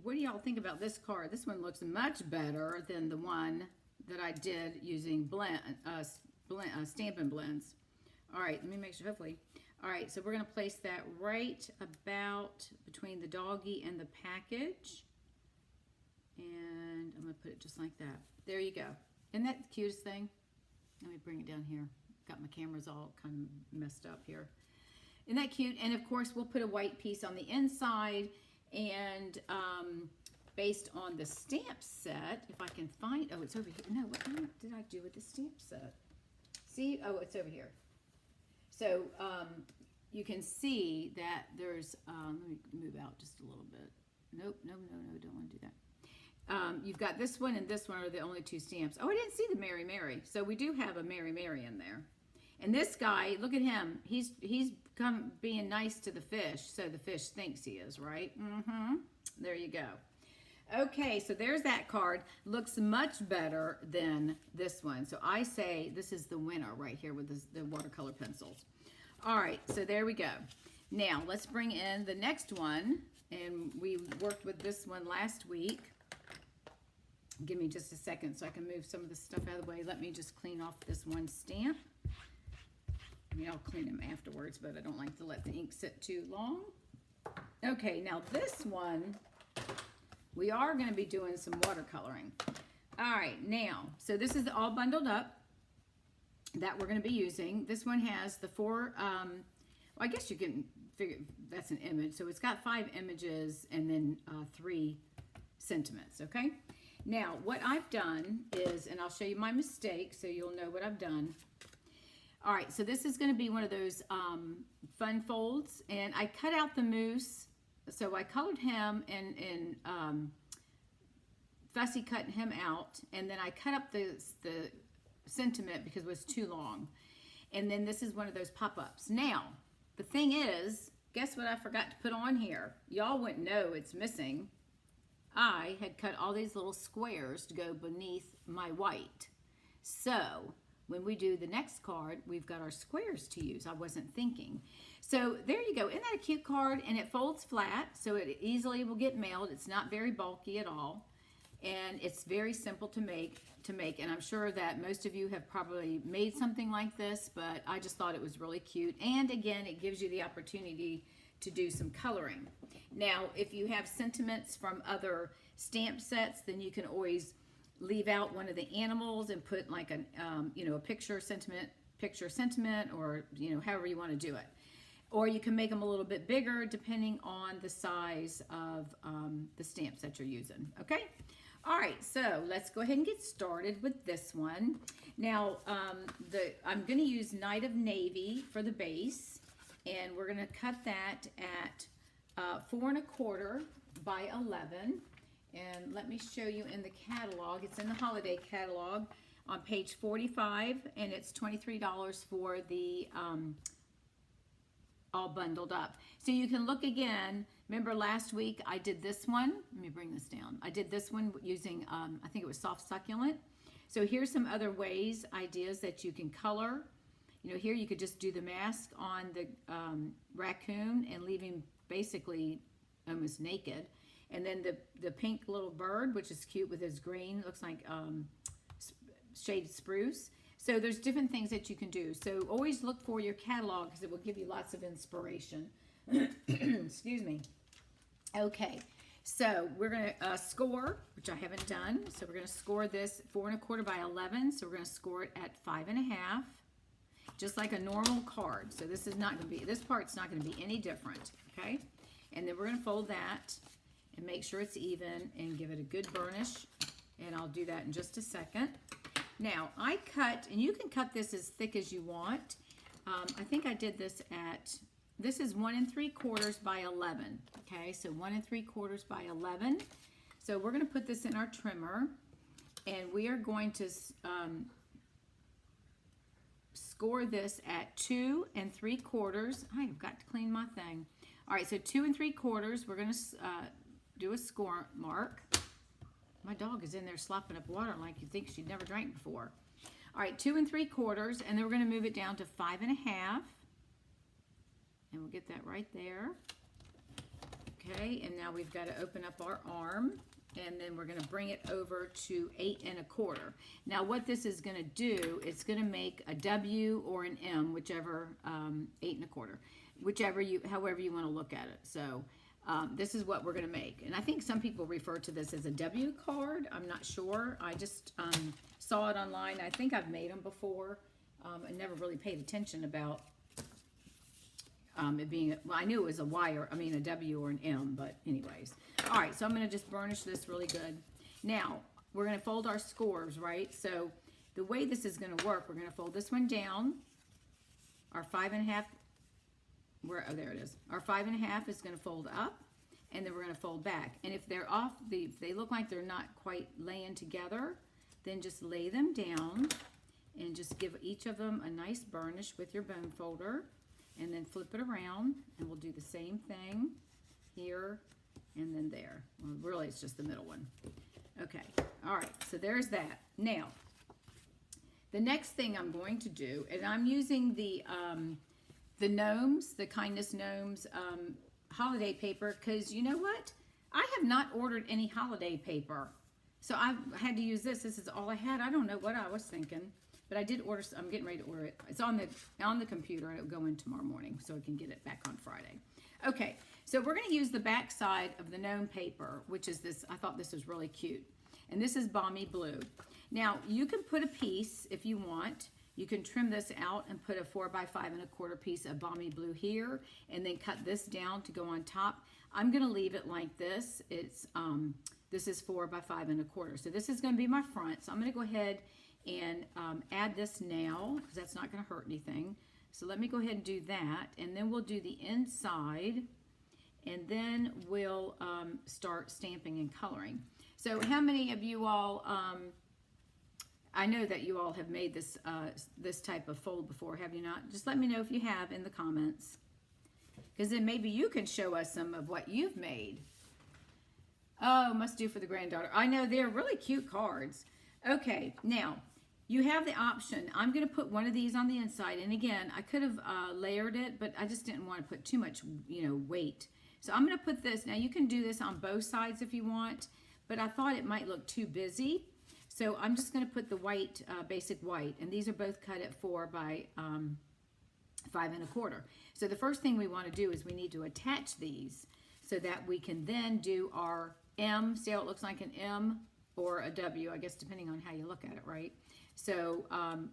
what do y'all think about this card? This one looks much better than the one that I did using Stampin' blends. All right, let me make sure, hopefully. All right, so we're going to place that right about between the doggy and the package. And I'm going to put it just like that. There you go. Isn't that the cutest thing? Let me bring it down here. Got my cameras all kind of messed up here. Isn't that cute? And of course, we'll put a white piece on the inside. And based on the stamp set, if I can find, oh, it's over here. No, what did I do with the stamp set? See? Oh, it's over here. So you can see that there's, let me move out just a little bit. Nope, no, don't want to do that. You've got this one and this one are the only two stamps. Oh, I didn't see the Mary Mary. So we do have a Mary Mary in there. And this guy, look at him. He's come being nice to the fish, so the fish thinks he is, right? Mm-hmm. There you go. Okay, so there's that card. Looks much better than this one. So I say this is the winner right here with the watercolor pencils. All right, so there we go. Now, let's bring in the next one. And we worked with this one last week. Give me just a second so I can move some of the stuff out of the way. Let me just clean off this one stamp. I mean, I'll clean them afterwards, but I don't like to let the ink sit too long. Okay, now this one, we are going to be doing some watercoloring. All right, now, so this is all bundled up that we're going to be using. This one has the four, well, I guess you can figure that's an image. So it's got 5 images and then 3 sentiments, okay? Now, what I've done is, and I'll show you my mistake so you'll know what I've done. All right, so this is going to be one of those fun folds, and I cut out the moose. So I colored him and fussy cutting him out, and then I cut up the sentiment because it was too long. And then this is one of those pop-ups. Now, the thing is, guess what I forgot to put on here? Y'all wouldn't know it's missing. I had cut all these little squares to go beneath my white. So when we do the next card, we've got our squares to use. I wasn't thinking. So there you go. Isn't that a cute card? And it folds flat, so it easily will get mailed. It's not very bulky at all. And it's very simple to make. And I'm sure that most of you have probably made something like this, but I just thought it was really cute. And again, it gives you the opportunity to do some coloring. Now, if you have sentiments from other stamp sets, then you can always leave out one of the animals and put like a, a picture sentiment, or, however you want to do it. Or you can make them a little bit bigger depending on the size of the stamps that you're using, okay? All right, so let's go ahead and get started with this one. Now, I'm going to use Night of Navy for the base, and we're going to cut that at 4 1/4 by 11. And let me show you in the catalog. It's in the holiday catalog on page 45, and it's $23 for the all bundled up. So you can look again. Remember last week I did this one. Let me bring this down. I did this one using, I think it was soft succulent. So here's some other ways, ideas that you can color. Here you could just do the mask on the raccoon and leave him basically almost naked. And then the pink little bird, which is cute with his green, looks like shaded spruce. So there's different things that you can do. So always look for your catalog because it will give you lots of inspiration. Excuse me. Okay, so we're going to score, which I haven't done. So we're going to score this 4 1/4 by 11. So we're going to score it at 5 1/2, just like a normal card. So this is not going to be, this part's not going to be any different, okay? And then we're going to fold that and make sure it's even and give it a good burnish. And I'll do that in just a second. Now, I cut, and you can cut this as thick as you want. I think I did this at, this is 1 3/4 by 11. Okay, so 1 3/4 by 11. So we're going to put this in our trimmer, and we are going to score this at 2 3/4. I have got to clean my thing. All right, so 2 3/4. We're going to do a score mark. My dog is in there slopping up water like you'd think she'd never drank before. All right, 2 3/4, and then we're going to move it down to 5 1/2. And we'll get that right there. Okay, and now we've got to open up our arm. and then we're going to bring it over to 8 1/4. Now what this is going to do, it's going to make a W or an M, whichever, 8 1/4, however you want to look at it. So this is what we're going to make. And I think some people refer to this as a W card. I'm not sure. I just saw it online. I think I've made them before. I never really paid attention about it being, well, I knew it was a Y, or, I mean a W or an M, but anyways. All right, so I'm going to just burnish this really good. Now, we're going to fold our scores, right? So the way this is going to work, we're going to fold this one down. Our 5 1/2, oh, there it is. Our 5 1/2 is going to fold up, and then we're going to fold back. And if they're off, if they look like they're not quite laying together, then just lay them down and just give each of them a nice burnish with your bone folder. And then flip it around, and we'll do the same thing here and then there. Well, really, it's just the middle one. Okay, all right, so there's that. Now, the next thing I'm going to do, and I'm using the Gnomes, the Kindness Gnomes holiday paper, because you know what? I have not ordered any holiday paper. So I had to use this. This is all I had. I don't know what I was thinking. But I did order, I'm getting ready to order it. It's on the computer, and it'll go in tomorrow morning, so I can get it back on Friday. Okay, so we're going to use the back side of the gnome paper, which is this. I thought this was really cute. And this is Balmy Blue. Now, you can put a piece if you want. You can trim this out and put a 4 by 5 1/4 piece of Balmy Blue here, and then cut this down to go on top. I'm going to leave it like this. It's this is 4 by 5 1/4. So this is going to be my front. So I'm going to go ahead and add this now, because that's not going to hurt anything. So let me go ahead and do that, and then we'll do the inside, and then we'll start stamping and coloring. So how many of you all, I know that you all have made this this type of fold before, have you not? Just let me know if you have in the comments, because then maybe you can show us some of what you've made. Oh, must do for the granddaughter. I know, they're really cute cards. Okay, now, you have the option. I'm going to put one of these on the inside, and again, I could have layered it, but I just didn't want to put too much, weight. So I'm going to put this. Now, you can do this on both sides if you want, but I thought it might look too busy. So I'm just going to put the white, basic white, and these are both cut at 4 by 5 1/4. So the first thing we want to do is we need to attach these so that we can then do our M. See how it looks like an M or a W, I guess, depending on how you look at it, right? So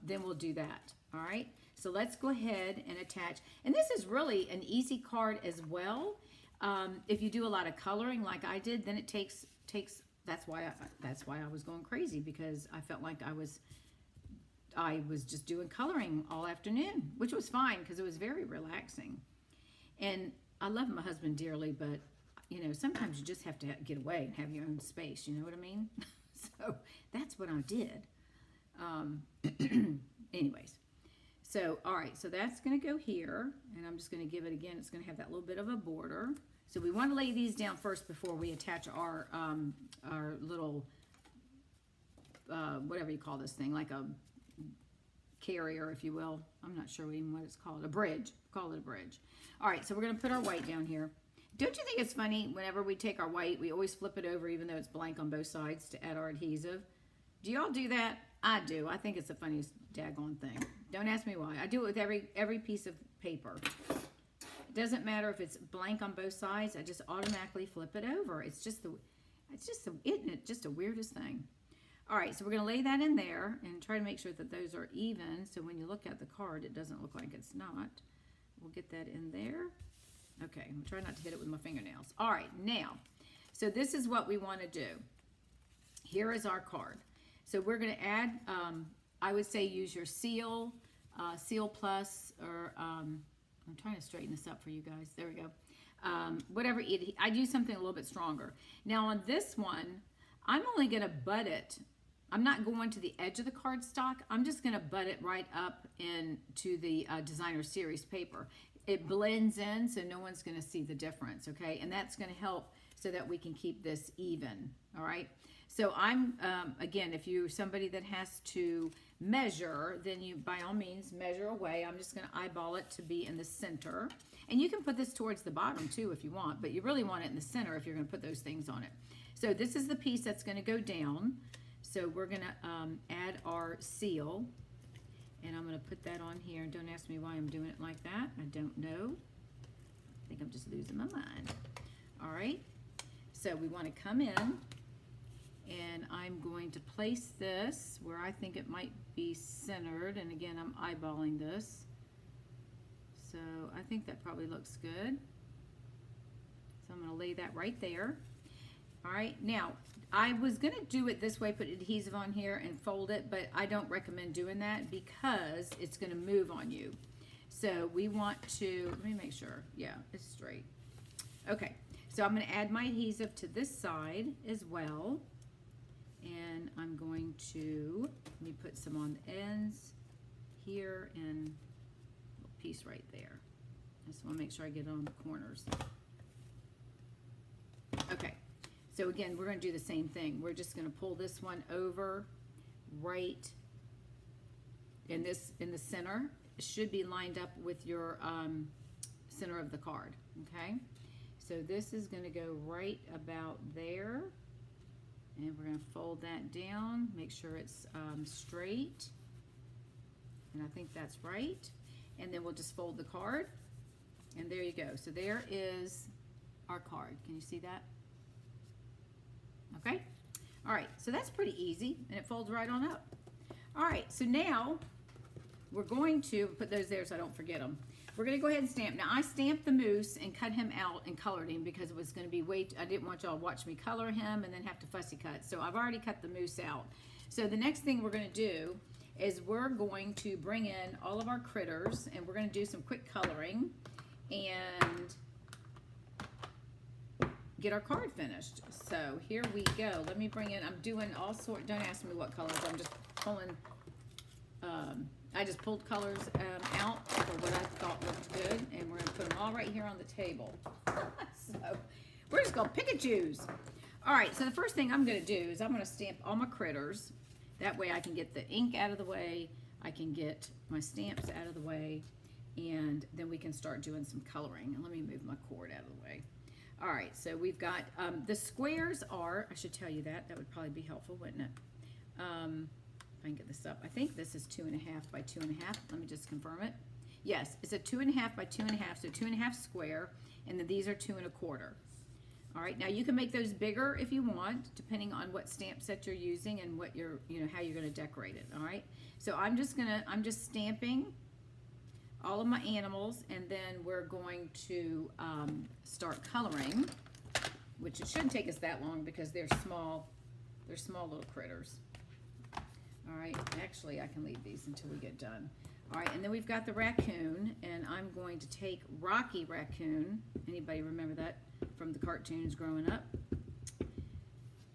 then we'll do that, all right? So let's go ahead and attach. And this is really an easy card as well. If you do a lot of coloring like I did, then it takes that's why I was going crazy, because I felt like I was just doing coloring all afternoon, which was fine because it was very relaxing. And I love my husband dearly, but sometimes you just have to get away and have your own space, you know what I mean? So that's what I did. Anyways, so all right, so that's going to go here, and I'm just going to give it again. It's going to have that little bit of a border. So we want to lay these down first before we attach our little whatever you call this thing, like a carrier, if you will. I'm not sure even what it's called. A bridge. Call it a bridge. All right, so we're going to put our white down here. Don't you think it's funny, whenever we take our white, we always flip it over even though it's blank on both sides to add our adhesive? Do y'all do that? I do. I think it's the funniest daggone thing. Don't ask me why. I do it with every piece of paper. It doesn't matter if it's blank on both sides. I just automatically flip it over. Isn't it just the weirdest thing? All right, so we're going to lay that in there and try to make sure that those are even, so when you look at the card, it doesn't look like it's not. We'll get that in there. Okay, I'm trying not to hit it with my fingernails. All right, now, so this is what we want to do. Here is our card. So we're going to add, I would say use your Seal, Seal Plus, or I'm trying to straighten this up for you guys. There we go. Whatever, I'd use something a little bit stronger. Now on this one, I'm only going to butt it. I'm not going to the edge of the cardstock. I'm just going to butt it right up into the designer series paper. It blends in, so no one's going to see the difference, okay? And that's going to help so that we can keep this even, all right? So I'm, again, if you're somebody that has to measure, then you, by all means, measure away. I'm just going to eyeball it to be in the center. And you can put this towards the bottom too if you want, but you really want it in the center if you're going to put those things on it. So this is the piece that's going to go down. So we're going to add our seal. And I'm going to put that on here. Don't ask me why I'm doing it like that. I don't know. I think I'm just losing my mind. All right. So we want to come in, and I'm going to place this where I think it might be centered. And again, I'm eyeballing this. So I think that probably looks good. So I'm going to lay that right there. All right. Now, I was going to do it this way, put adhesive on here and fold it, but I don't recommend doing that because it's going to move on you. So we want to, let me make sure. Yeah, it's straight. Okay. So I'm going to add my adhesive to this side as well. And I'm going to, let me put some on the ends here and a little piece right there. I just want to make sure I get it on the corners. Okay. So again, we're going to do the same thing. We're just going to pull this one over right in the center. It should be lined up with your center of the card. Okay. So this is going to go right about there. And we're going to fold that down, make sure it's straight. And I think that's right. And then we'll just fold the card. And there you go. So there is our card. Can you see that? Okay. All right. So that's pretty easy. And it folds right on up. All right. So now we're going to put those there so I don't forget them. We're going to go ahead and stamp. Now, I stamped the moose and cut him out and colored him because it was going to be I didn't want y'all to watch me color him and then have to fussy cut. So I've already cut the moose out. So the next thing we're going to do is we're going to bring in all of our critters and we're going to do some quick coloring and get our card finished. So here we go. Let me bring in, I'm doing all sorts, don't ask me what colors, I'm just pulling, I just pulled colors out for what I thought looked good, and we're going to put them all right here on the table. So we're just going to pick and choose. All right, so the first thing I'm going to do is I'm going to stamp all my critters. That way I can get the ink out of the way, I can get my stamps out of the way, and then we can start doing some coloring. And let me move my cord out of the way. All right, so we've got, the squares are, I should tell you that would probably be helpful, wouldn't it? If I can get this up. I think this is 2.5 by 2.5. Let me just confirm it. Yes, it's a 2.5 by 2.5, so 2.5 square, and then these are 2 1/4. All right, now you can make those bigger if you want, depending on what stamp set you're using and what you're, how you're going to decorate it. All right, so I'm just stamping all of my animals, and then we're going to start coloring, which it shouldn't take us that long because they're small little critters. All right, actually I can leave these until we get done. All right, and then we've got the raccoon, and I'm going to take Rocky Raccoon. Anybody remember that from the cartoons growing up?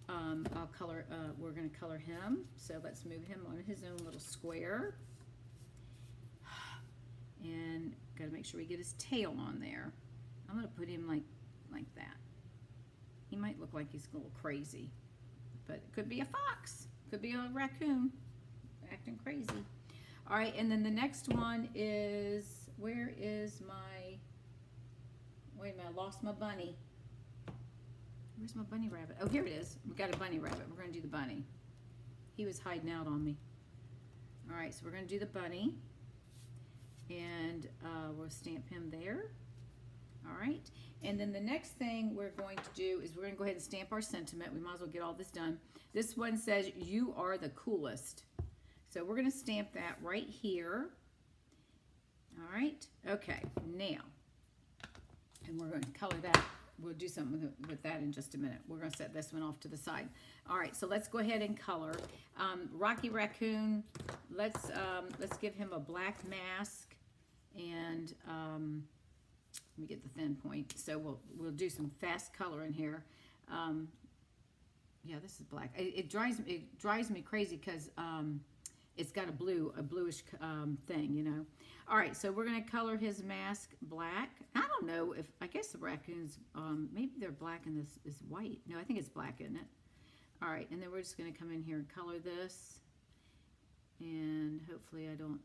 I'll color, we're gonna color him. So let's move him on his own little square. And gotta make sure we get his tail on there. I'm gonna put him like that. He might look like he's a little crazy, but it could be a fox, could be a raccoon acting crazy. All right, and then the next one is, where is my, wait a minute, I lost my bunny. Where's my bunny rabbit? Oh, here it is. We got a bunny rabbit. We're gonna do the bunny. He was hiding out on me. All right, so we're gonna do the bunny, and we'll stamp him there. All right, and then the next thing we're going to do is we're gonna go ahead and stamp our sentiment. We might as well get all this done. This one says, "You are the coolest." So we're gonna stamp that right here. All right, okay, now, and we're gonna color that. We'll do something with that in just a minute. We're gonna set this one off to the side. All right, so let's go ahead and color. Rocky Raccoon, let's give him a black mask, and let me get the thin point. So we'll do some fast coloring here. Yeah, this is black. It drives me crazy because it's got a bluish thing, All right, so we're gonna color his mask black. I don't know if, I guess the raccoons, maybe they're black and this is white. No, I think it's black, isn't it? All right, and then we're just going to come in here and color this. And hopefully I don't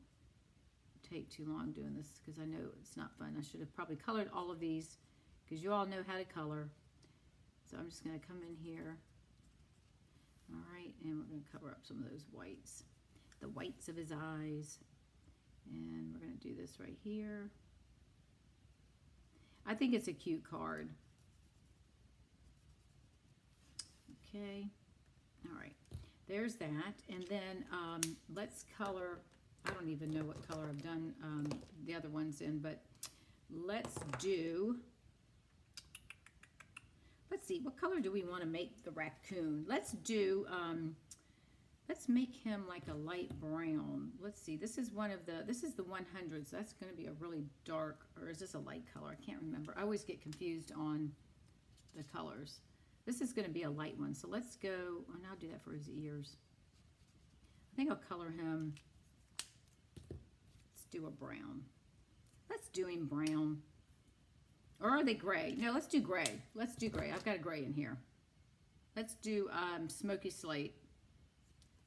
take too long doing this because I know it's not fun. I should have probably colored all of these because you all know how to color. So I'm just going to come in here. All right, and we're going to cover up some of those whites. The whites of his eyes. And we're going to do this right here. I think it's a cute card. Okay. All right. There's that. And then let's color. I don't even know what color I've done the other ones in, but let's do, let's see, what color do we want to make the raccoon? Let's do, let's make him like a light brown. Let's see, this is this is the 100s. So that's going to be a really dark, or is this a light color? I can't remember. I always get confused on the colors. This is going to be a light one. So let's go, and I'll do that for his ears. I think I'll color him. Let's do a brown. Let's do him brown. Or are they gray? No, let's do gray. Let's do gray. I've got a gray in here. Let's do smoky slate.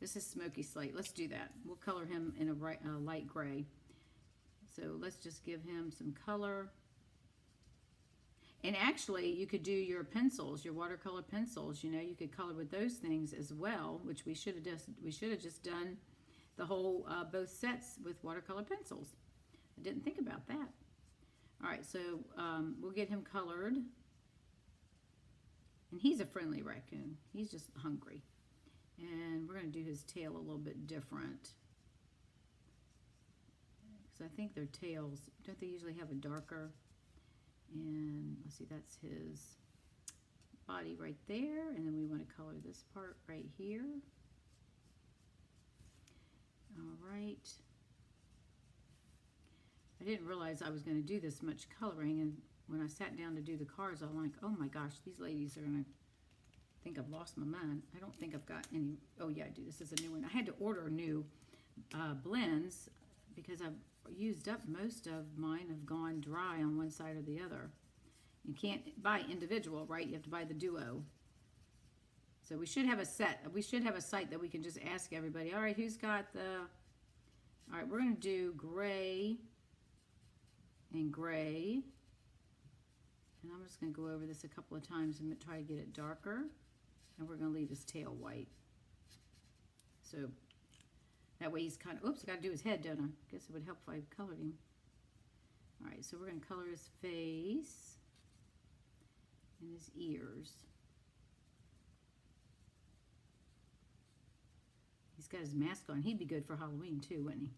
This is smoky slate. Let's do that. We'll color him in a light gray. So let's just give him some color. And actually, you could do your pencils, your watercolor pencils. You know, you could color with those things as well, which we should have just done the whole both sets with watercolor pencils. I didn't think about that. All right, so we'll get him colored. And he's a friendly raccoon. He's just hungry. And we're going to do his tail a little bit different. Because I think their tails, don't they usually have a darker? And let's see, that's his body right there. And then we want to color this part right here. All right. I didn't realize I was going to do this much coloring. And when I sat down to do the cards, I'm like, oh my gosh, these ladies are going to think I've lost my mind. I don't think I've got any. Oh yeah, I do. This is a new one. I had to order new blends because I've used up most of mine. Have gone dry on one side or the other. You can't buy individual, right? You have to buy the duo. So we should have a set. We should have a site that we can just ask everybody. All right, who's got the? All right, we're going to do gray and gray. And I'm just going to go over this a couple of times and try to get it darker. And we're going to leave his tail white. So that way he's kind of, oops, I got to do his head, don't I? Guess it would help if I colored him. All right, so we're going to color his face and his ears. He's got his mask on. He'd be good for Halloween too, wouldn't he?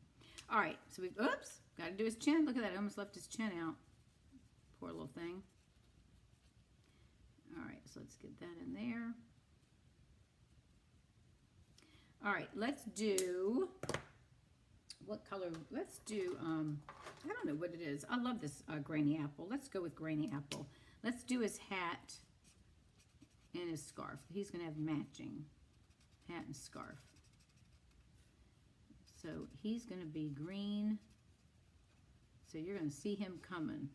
All right, so we've, oops, got to do his chin. Look at that, I almost left his chin out. Poor little thing. All right, so let's get that in there. All right, let's do, what color? Let's do, I don't know what it is. I love this grainy apple. Let's go with grainy apple. Let's do his hat and his scarf. He's going to have matching hat and scarf. So he's going to be green. So you're going to see him coming.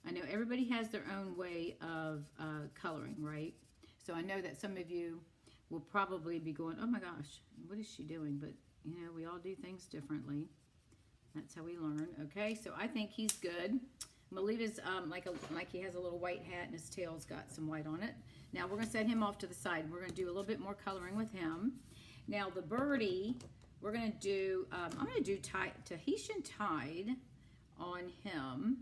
I know everybody has their own way of coloring, right? So I know that some of you will probably be going, oh my gosh, what is she doing? But, you know, we all do things differently. That's how we learn. Okay, so I think he's good. Melita's like he has a little white hat and his tail's got some white on it. Now we're going to set him off to the side. We're going to do a little bit more coloring with him. Now the birdie, we're going to do, I'm going to do Tahitian Tide on him.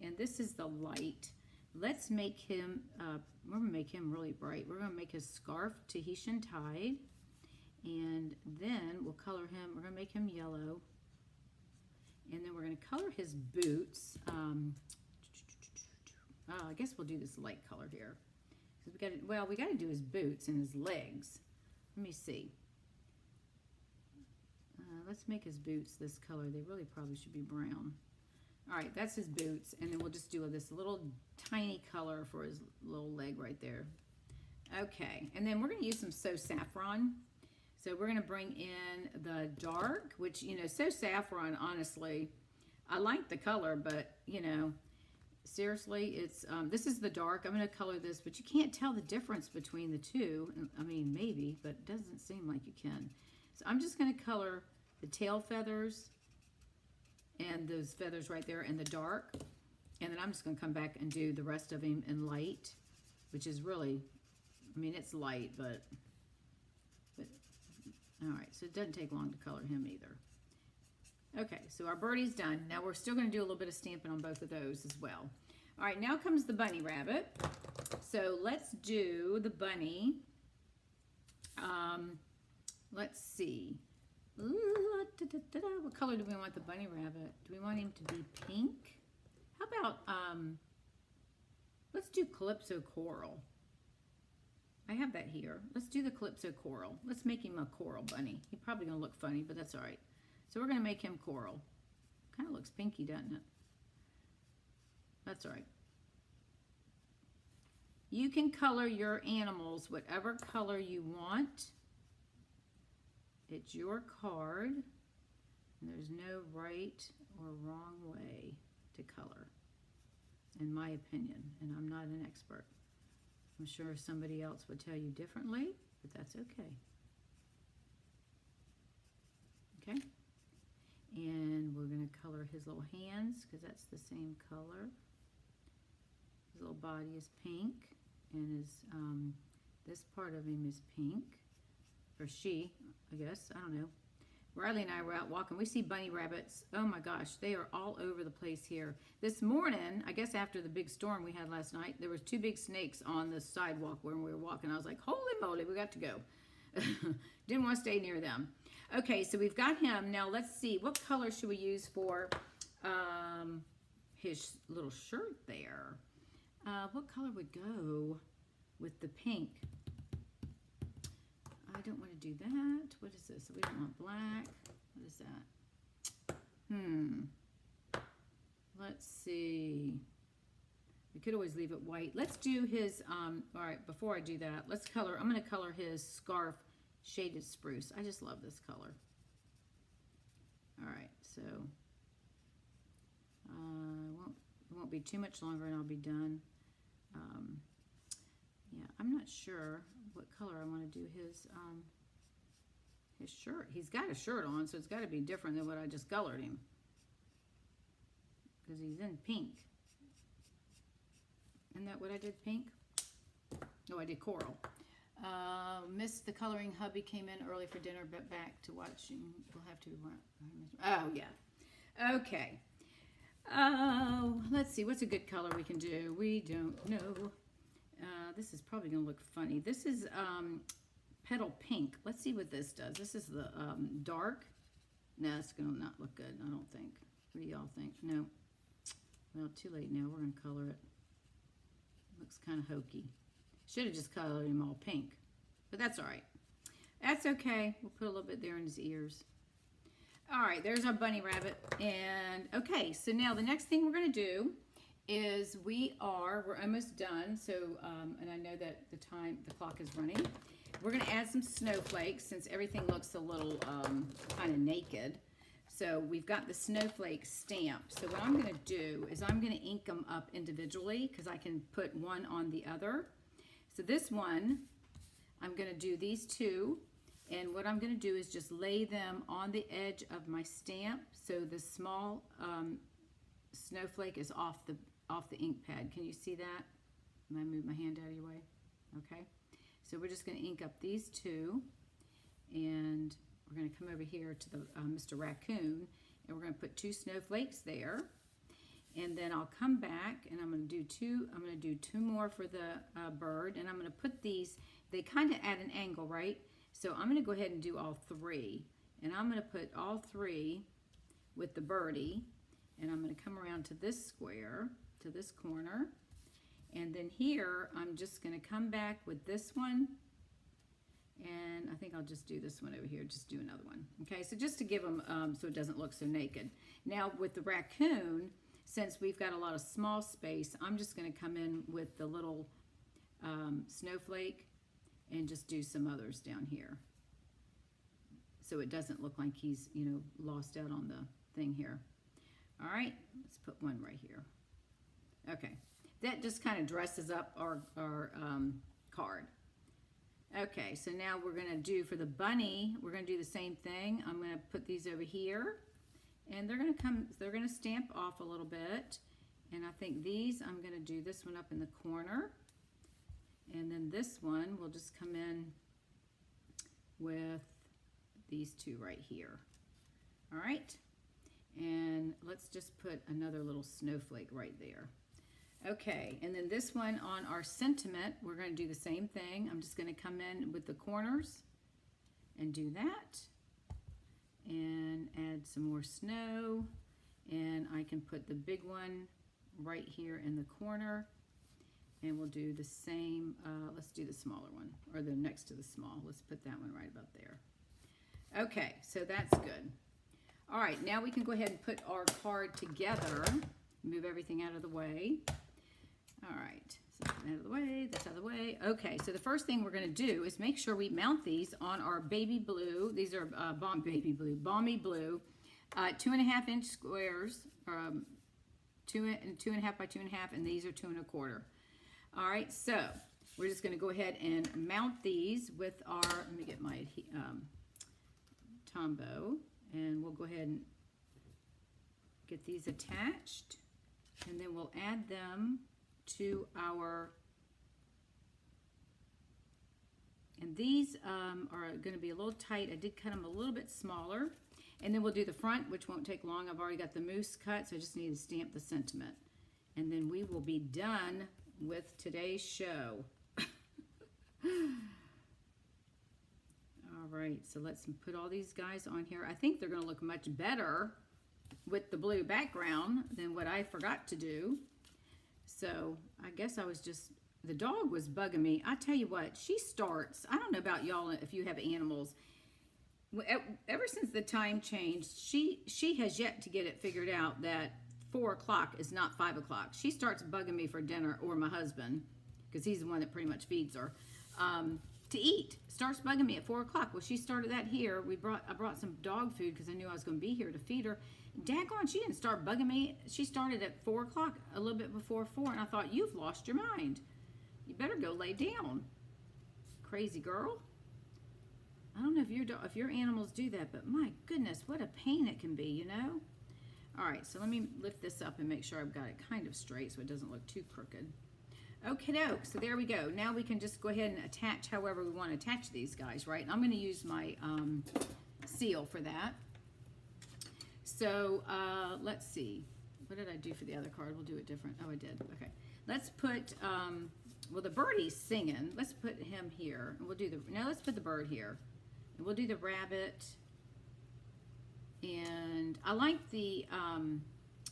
And this is the light. Let's make him, we're going to make him really bright. We're going to make his scarf Tahitian Tide. And then we'll color him, we're going to make him yellow. And then we're going to color his boots. I guess we'll do this light color here. So we got to do his boots and his legs. Let me see. Let's make his boots this color. They really probably should be brown. All right, that's his boots, and then we'll just do this little tiny color for his little leg right there. Okay, and then we're going to use some So Saffron. So we're going to bring in the dark, which, you know, So Saffron, honestly, I like the color, but, you know, seriously, it's this is the dark. I'm going to color this, but you can't tell the difference between the two. I mean, maybe, but it doesn't seem like you can. So I'm just going to color the tail feathers and those feathers right there in the dark. And then I'm just going to come back and do the rest of him in light, which is really, I mean, it's light, but all right, so it doesn't take long to color him either. Okay, so our birdie's done. Now we're still going to do a little bit of stamping on both of those as well. All right, now comes the bunny rabbit. So let's do the bunny. Let's see. What color do we want the bunny rabbit? Do we want him to be pink? How about, let's do Calypso Coral. I have that here. Let's do the Calypso Coral. Let's make him a coral bunny. He's probably going to look funny, but that's all right. So we're going to make him coral. Kind of looks pinky, doesn't it? That's all right. You can color your animals whatever color you want. It's your card. And there's no right or wrong way to color, in my opinion. And I'm not an expert. I'm sure somebody else would tell you differently, but that's okay. Okay? And we're going to color his little hands because that's the same color. His little body is pink, and his this part of him is pink, or she, I guess. I don't know. Riley and I were out walking. We see bunny rabbits. Oh my gosh, they are all over the place here. This morning, I guess after the big storm we had last night, there was 2 big snakes on the sidewalk when we were walking. I was like, holy moly, we got to go. Didn't want to stay near them. Okay, so we've got him. Now let's see, what color should we use for his little shirt there? What color would go with the pink? I don't want to do that. What is this? We don't want black. What is that? Let's see. We could always leave it white. Let's do his, all right, before I do that, let's color, I'm going to color his scarf Shaded Spruce. I just love this color. All right, so it won't be too much longer and I'll be done. Yeah, I'm not sure what color I want to do his shirt. He's got a shirt on, so it's got to be different than what I just colored him, because he's in pink. Isn't that what I did, pink? No, I did coral. Missed the coloring. Hubby came in early for dinner, but back to watching. We'll have to. Oh, yeah. Okay. Let's see. What's a good color we can do? We don't know. This is probably going to look funny. This is Petal Pink. Let's see what this does. This is the dark. No, it's going to not look good, I don't think. What do y'all think? No. Well, too late now. We're going to color it. Looks kind of hokey. Should have just colored him all pink. But that's all right. That's okay. We'll put a little bit there in his ears. All right, there's our bunny rabbit. And okay, so now the next thing we're going to do is we're almost done. So, and I know that the clock is running. We're going to add some snowflakes since everything looks a little kind of naked. So we've got the snowflake stamp. So what I'm going to do is I'm going to ink them up individually because I can put one on the other. So this one, I'm going to do these 2. And what I'm going to do is just lay them on the edge of my stamp so the small snowflake is off the ink pad. Can you see that? Am I move my hand out of your way? Okay. So we're just going to ink up these 2, and we're going to come over here to the Mr. Raccoon, and we're going to put 2 snowflakes there. And then I'll come back and I'm going to do 2. I'm going to do 2 more for the bird, and I'm going to put these. They kind of at an angle, right? So I'm going to go ahead and do all 3, and I'm going to put all 3 with the birdie, and I'm going to come around to this square, to this corner, and then here I'm just going to come back with this one, and I think I'll just do this one over here, just do another one. Okay, so just to give them, so it doesn't look so naked. Now with the raccoon, since we've got a lot of small space, I'm just going to come in with the little snowflake and just do some others down here. So it doesn't look like he's, you know, lost out on the thing here. All right, let's put one right here. Okay, that just kind of dresses up our card. Okay, so now we're going to do for the bunny, we're going to do the same thing. I'm going to put these over here, and they're going to stamp off a little bit. And I think these, I'm going to do this one up in the corner. And then this one will just come in with these two right here. All right. And let's just put another little snowflake right there. Okay, and then this one on our sentiment, we're going to do the same thing. I'm just going to come in with the corners and do that. And add some more snow. And I can put the big one right here in the corner. And we'll do the same, let's do the smaller one, or the next to the small. Let's put that one right about there. Okay, so that's good. All right, now we can go ahead and put our card together. Move everything out of the way. All right, so out of the way, that's out of the way. Okay, so the first thing we're going to do is make sure we mount these on our baby blue. These are balmy blue, 2.5 inch squares, 2.5 by 2.5, and these are 2 1/4. All right, so we're just going to go ahead and mount these with our, let me get my Tombow, and we'll go ahead and get these attached, and then we'll add them to our, and these are going to be a little tight. I did cut them a little bit smaller, and then we'll do the front, which won't take long. I've already got the moose cut, so I just need to stamp the sentiment, and then we will be done with today's show. All right, so let's put all these guys on here. I think they're going to look much better with the blue background than what I forgot to do. So I guess I was just, the dog was bugging me. I tell you what, she starts, I don't know about y'all if you have animals, ever since the time changed, she has yet to get it figured out that 4 o'clock is not 5 o'clock. She starts bugging me for dinner, or my husband, because he's the one that pretty much feeds her, to eat. Starts bugging me at 4 o'clock. Well, she started that here. I brought some dog food because I knew I was going to be here to feed her. Daggone, she didn't start bugging me. She started at 4 o'clock, a little bit before 4, and I thought, you've lost your mind. You better go lay down. Crazy girl. I don't know if your animals do that, but my goodness, what a pain it can be, you know? All right, so let me lift this up and make sure I've got it kind of straight so it doesn't look too crooked. Okay, doke, so there we go. Now we can just go ahead and attach however we want to attach these guys, right? And I'm going to use my seal for that. So let's see. What did I do for the other card? We'll do it different. Oh, I did. Okay. Let's put, well, the birdie's singing. Let's put him here. And we'll do the, no, let's put the bird here. And we'll do the rabbit. And I like the,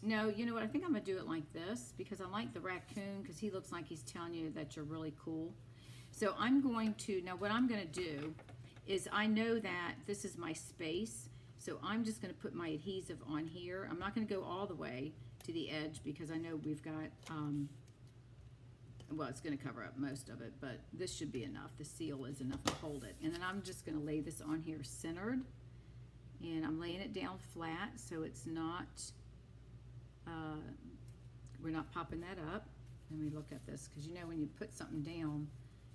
no, you know what? I think I'm going to do it like this because I like the raccoon because he looks like he's telling you that you're really cool. So I'm going to, now what I'm going to do is I know that this is my space. So I'm just going to put my adhesive on here. I'm not going to go all the way to the edge because I know we've got, well, it's going to cover up most of it, but this should be enough. The seal is enough to hold it. And then I'm just going to lay this on here centered. And I'm laying it down flat so it's not, we're not popping that up. Let me look at this because you know when you put something down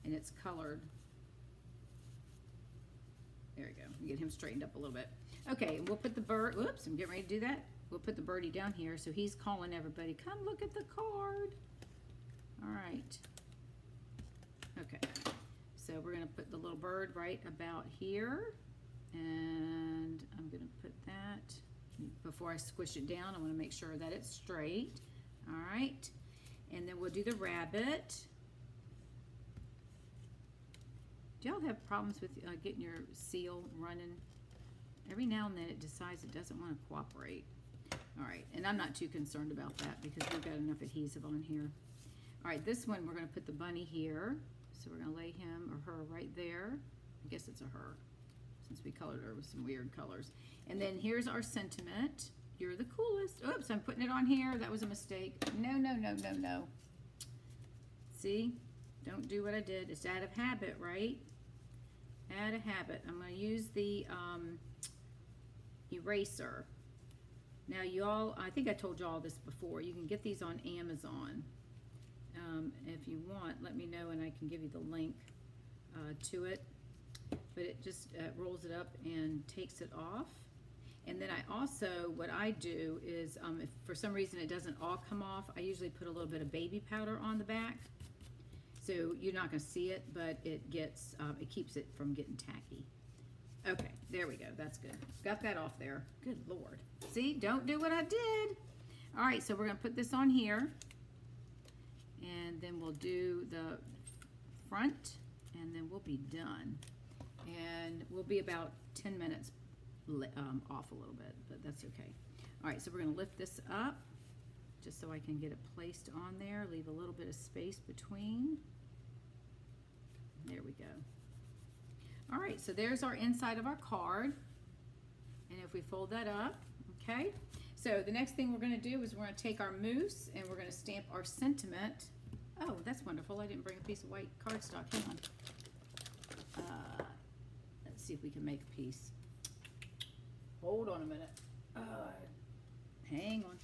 and it's colored. There we go. Get him straightened up a little bit. Okay, we'll put the bird, whoops, I'm getting ready to do that. We'll put the birdie down here so he's calling everybody, come look at the card. All right. Okay, so we're going to put the little bird right about here. And I'm going to put that, before I squish it down, I want to make sure that it's straight. All right. And then we'll do the rabbit. Do y'all have problems with getting your seal running? Every now and then it decides it doesn't want to cooperate. All right. And I'm not too concerned about that because we've got enough adhesive on here. All right. This one, we're going to put the bunny here. So we're going to lay him or her right there. I guess it's a her, since we colored her with some weird colors. And then here's our sentiment. You're the coolest. Oops, I'm putting it on here. That was a mistake. No, no, no, no, no. See? Don't do what I did. It's out of habit, right? Out of habit. I'm going to use the eraser. Now y'all, I think I told y'all this before, you can get these on Amazon. If you want, let me know and I can give you the link to it. But it just rolls it up and takes it off. And then I also, what I do is, if for some reason it doesn't all come off, I usually put a little bit of baby powder on the back. So you're not going to see it, but it gets, it keeps it from getting tacky. Okay, there we go. That's good. Got that off there. Good Lord. See, don't do what I did. All right, so we're going to put this on here. And then we'll do the front, and then we'll be done. And we'll be about 10 minutes off a little bit, but that's okay. All right, so we're going to lift this up just so I can get it placed on there. Leave a little bit of space between. There we go. All right, so there's our inside of our card. And if we fold that up, okay. So the next thing we're going to do is we're going to take our mousse and we're going to stamp our sentiment. Oh, that's wonderful. I didn't bring a piece of white cardstock. Hang on. Let's see if we can make a piece. Hold on a minute. Hang on.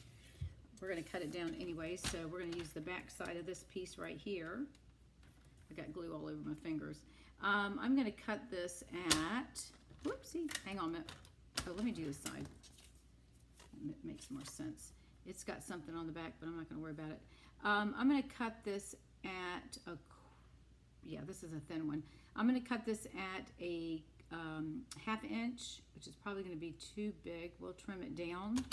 We're going to cut it down anyway, so we're going to use the back side of this piece right here. I got glue all over my fingers. I'm going to cut this at, whoopsie, hang on a minute. Oh, let me do this side. It makes more sense. It's got something on the back, but I'm not going to worry about it. I'm going to cut this at a, yeah, this is a thin one. I'm going to cut this at a 1/2 inch, which is probably going to be too big. We'll trim it down.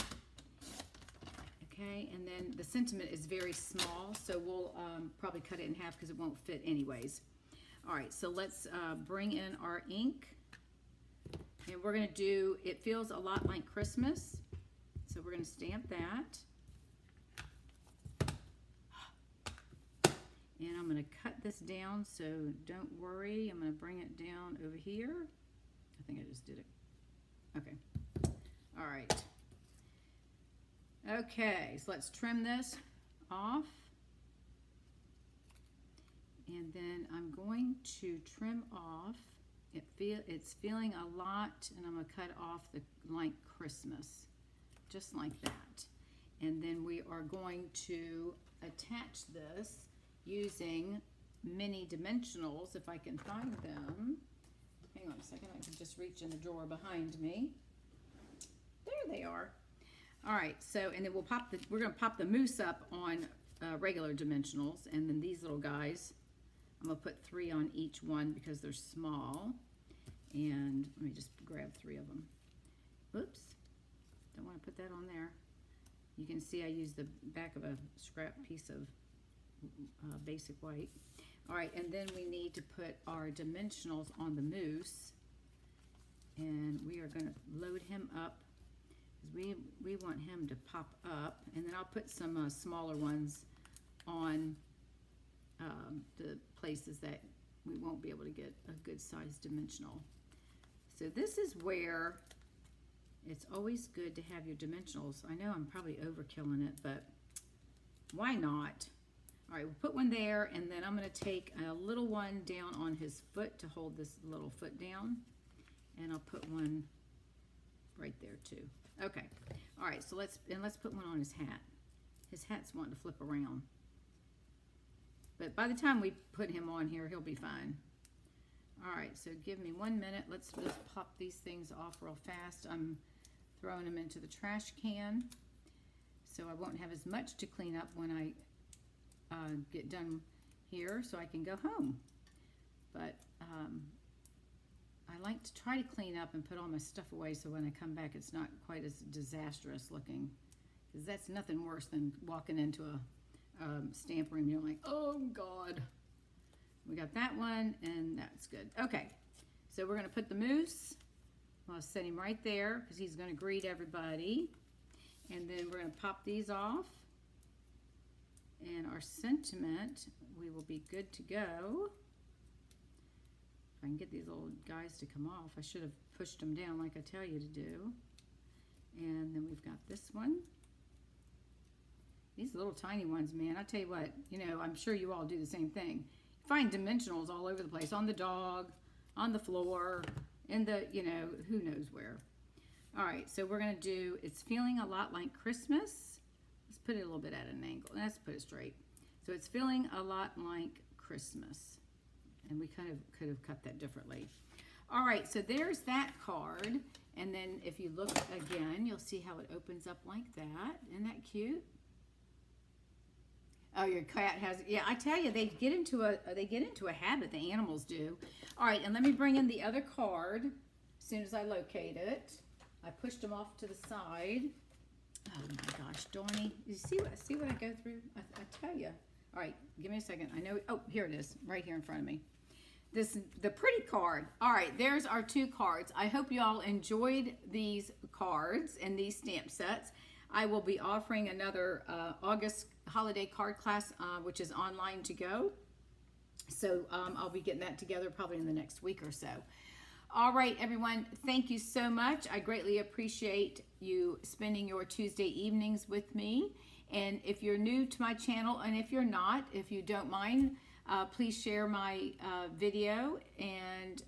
Okay, and then the sentiment is very small, so we'll probably cut it in half because it won't fit anyways. All right, so let's bring in our ink. And we're going to do, it feels a lot like Christmas. So we're going to stamp that. And I'm going to cut this down, so don't worry. I'm going to bring it down over here. I think I just did it. Okay. All right. Okay, so let's trim this off. And then I'm going to trim off. It's feeling a lot, and I'm going to cut off the like Christmas, just like that. And then we are going to attach this using mini dimensionals, if I can find them. Hang on a second, I can just reach in the drawer behind me. There they are. All right, so, and then we're going to pop the mousse up on regular dimensionals, and then these little guys, I'm going to put 3 on each one because they're small. And let me just grab 3 of them. Oops, don't want to put that on there. You can see I used the back of a scrap piece of basic white. All right, and then we need to put our dimensionals on the mousse. And we are going to load him up. We want him to pop up, and then I'll put some smaller ones on the places that we won't be able to get a good size dimensional. So this is where it's always good to have your dimensionals. I know I'm probably overkilling it, but why not? All right, we'll put one there, and then I'm going to take a little one down on his foot to hold this little foot down, and I'll put one right there too. Okay, all right, so let's put one on his hat. His hat's wanting to flip around. But by the time we put him on here, he'll be fine. All right, so give me 1 minute. Let's just pop these things off real fast. I'm throwing them into the trash can, so I won't have as much to clean up when I get done here, so I can go home. But I like to try to clean up and put all my stuff away so when I come back it's not quite as disastrous looking, because that's nothing worse than walking into a stamp room. You're like, oh God. We got that one, and that's good. Okay, so we're going to put the mousse. I'll set him right there because he's going to greet everybody. And then we're going to pop these off. And our sentiment, we will be good to go. If I can get these little guys to come off. I should have pushed them down like I tell you to do. And then we've got this one. These little tiny ones, man, I tell you what, you know, I'm sure you all do the same thing. Find dimensionals all over the place, on the dog, on the floor, in the, you know, who knows where. All right, so we're going to do, it's feeling a lot like Christmas. Let's put it a little bit at an angle. Let's put it straight. So it's feeling a lot like Christmas. And we kind of could have cut that differently. All right, so there's that card. And then if you look again, you'll see how it opens up like that. Isn't that cute? Oh, your cat has, yeah, I tell you, they get into a habit, the animals do. All right, and let me bring in the other card as soon as I locate it. I pushed them off to the side. Oh my gosh, Donnie, you see what I go through? I tell you. All right, give me a second. I know, oh, here it is, right here in front of me. The pretty card. All right, there's our 2 cards. I hope you all enjoyed these cards and these stamp sets. I will be offering another August holiday card class, which is online to go. So I'll be getting that together probably in the next week or so. All right, everyone, thank you so much. I greatly appreciate you spending your Tuesday evenings with me. And if you're new to my channel, and if you're not, if you don't mind, please share my video and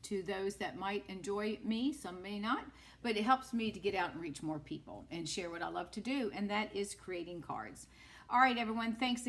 to those that might enjoy me, some may not, but it helps me to get out and reach more people and share what I love to do, and that is creating cards. All right, everyone, thanks again.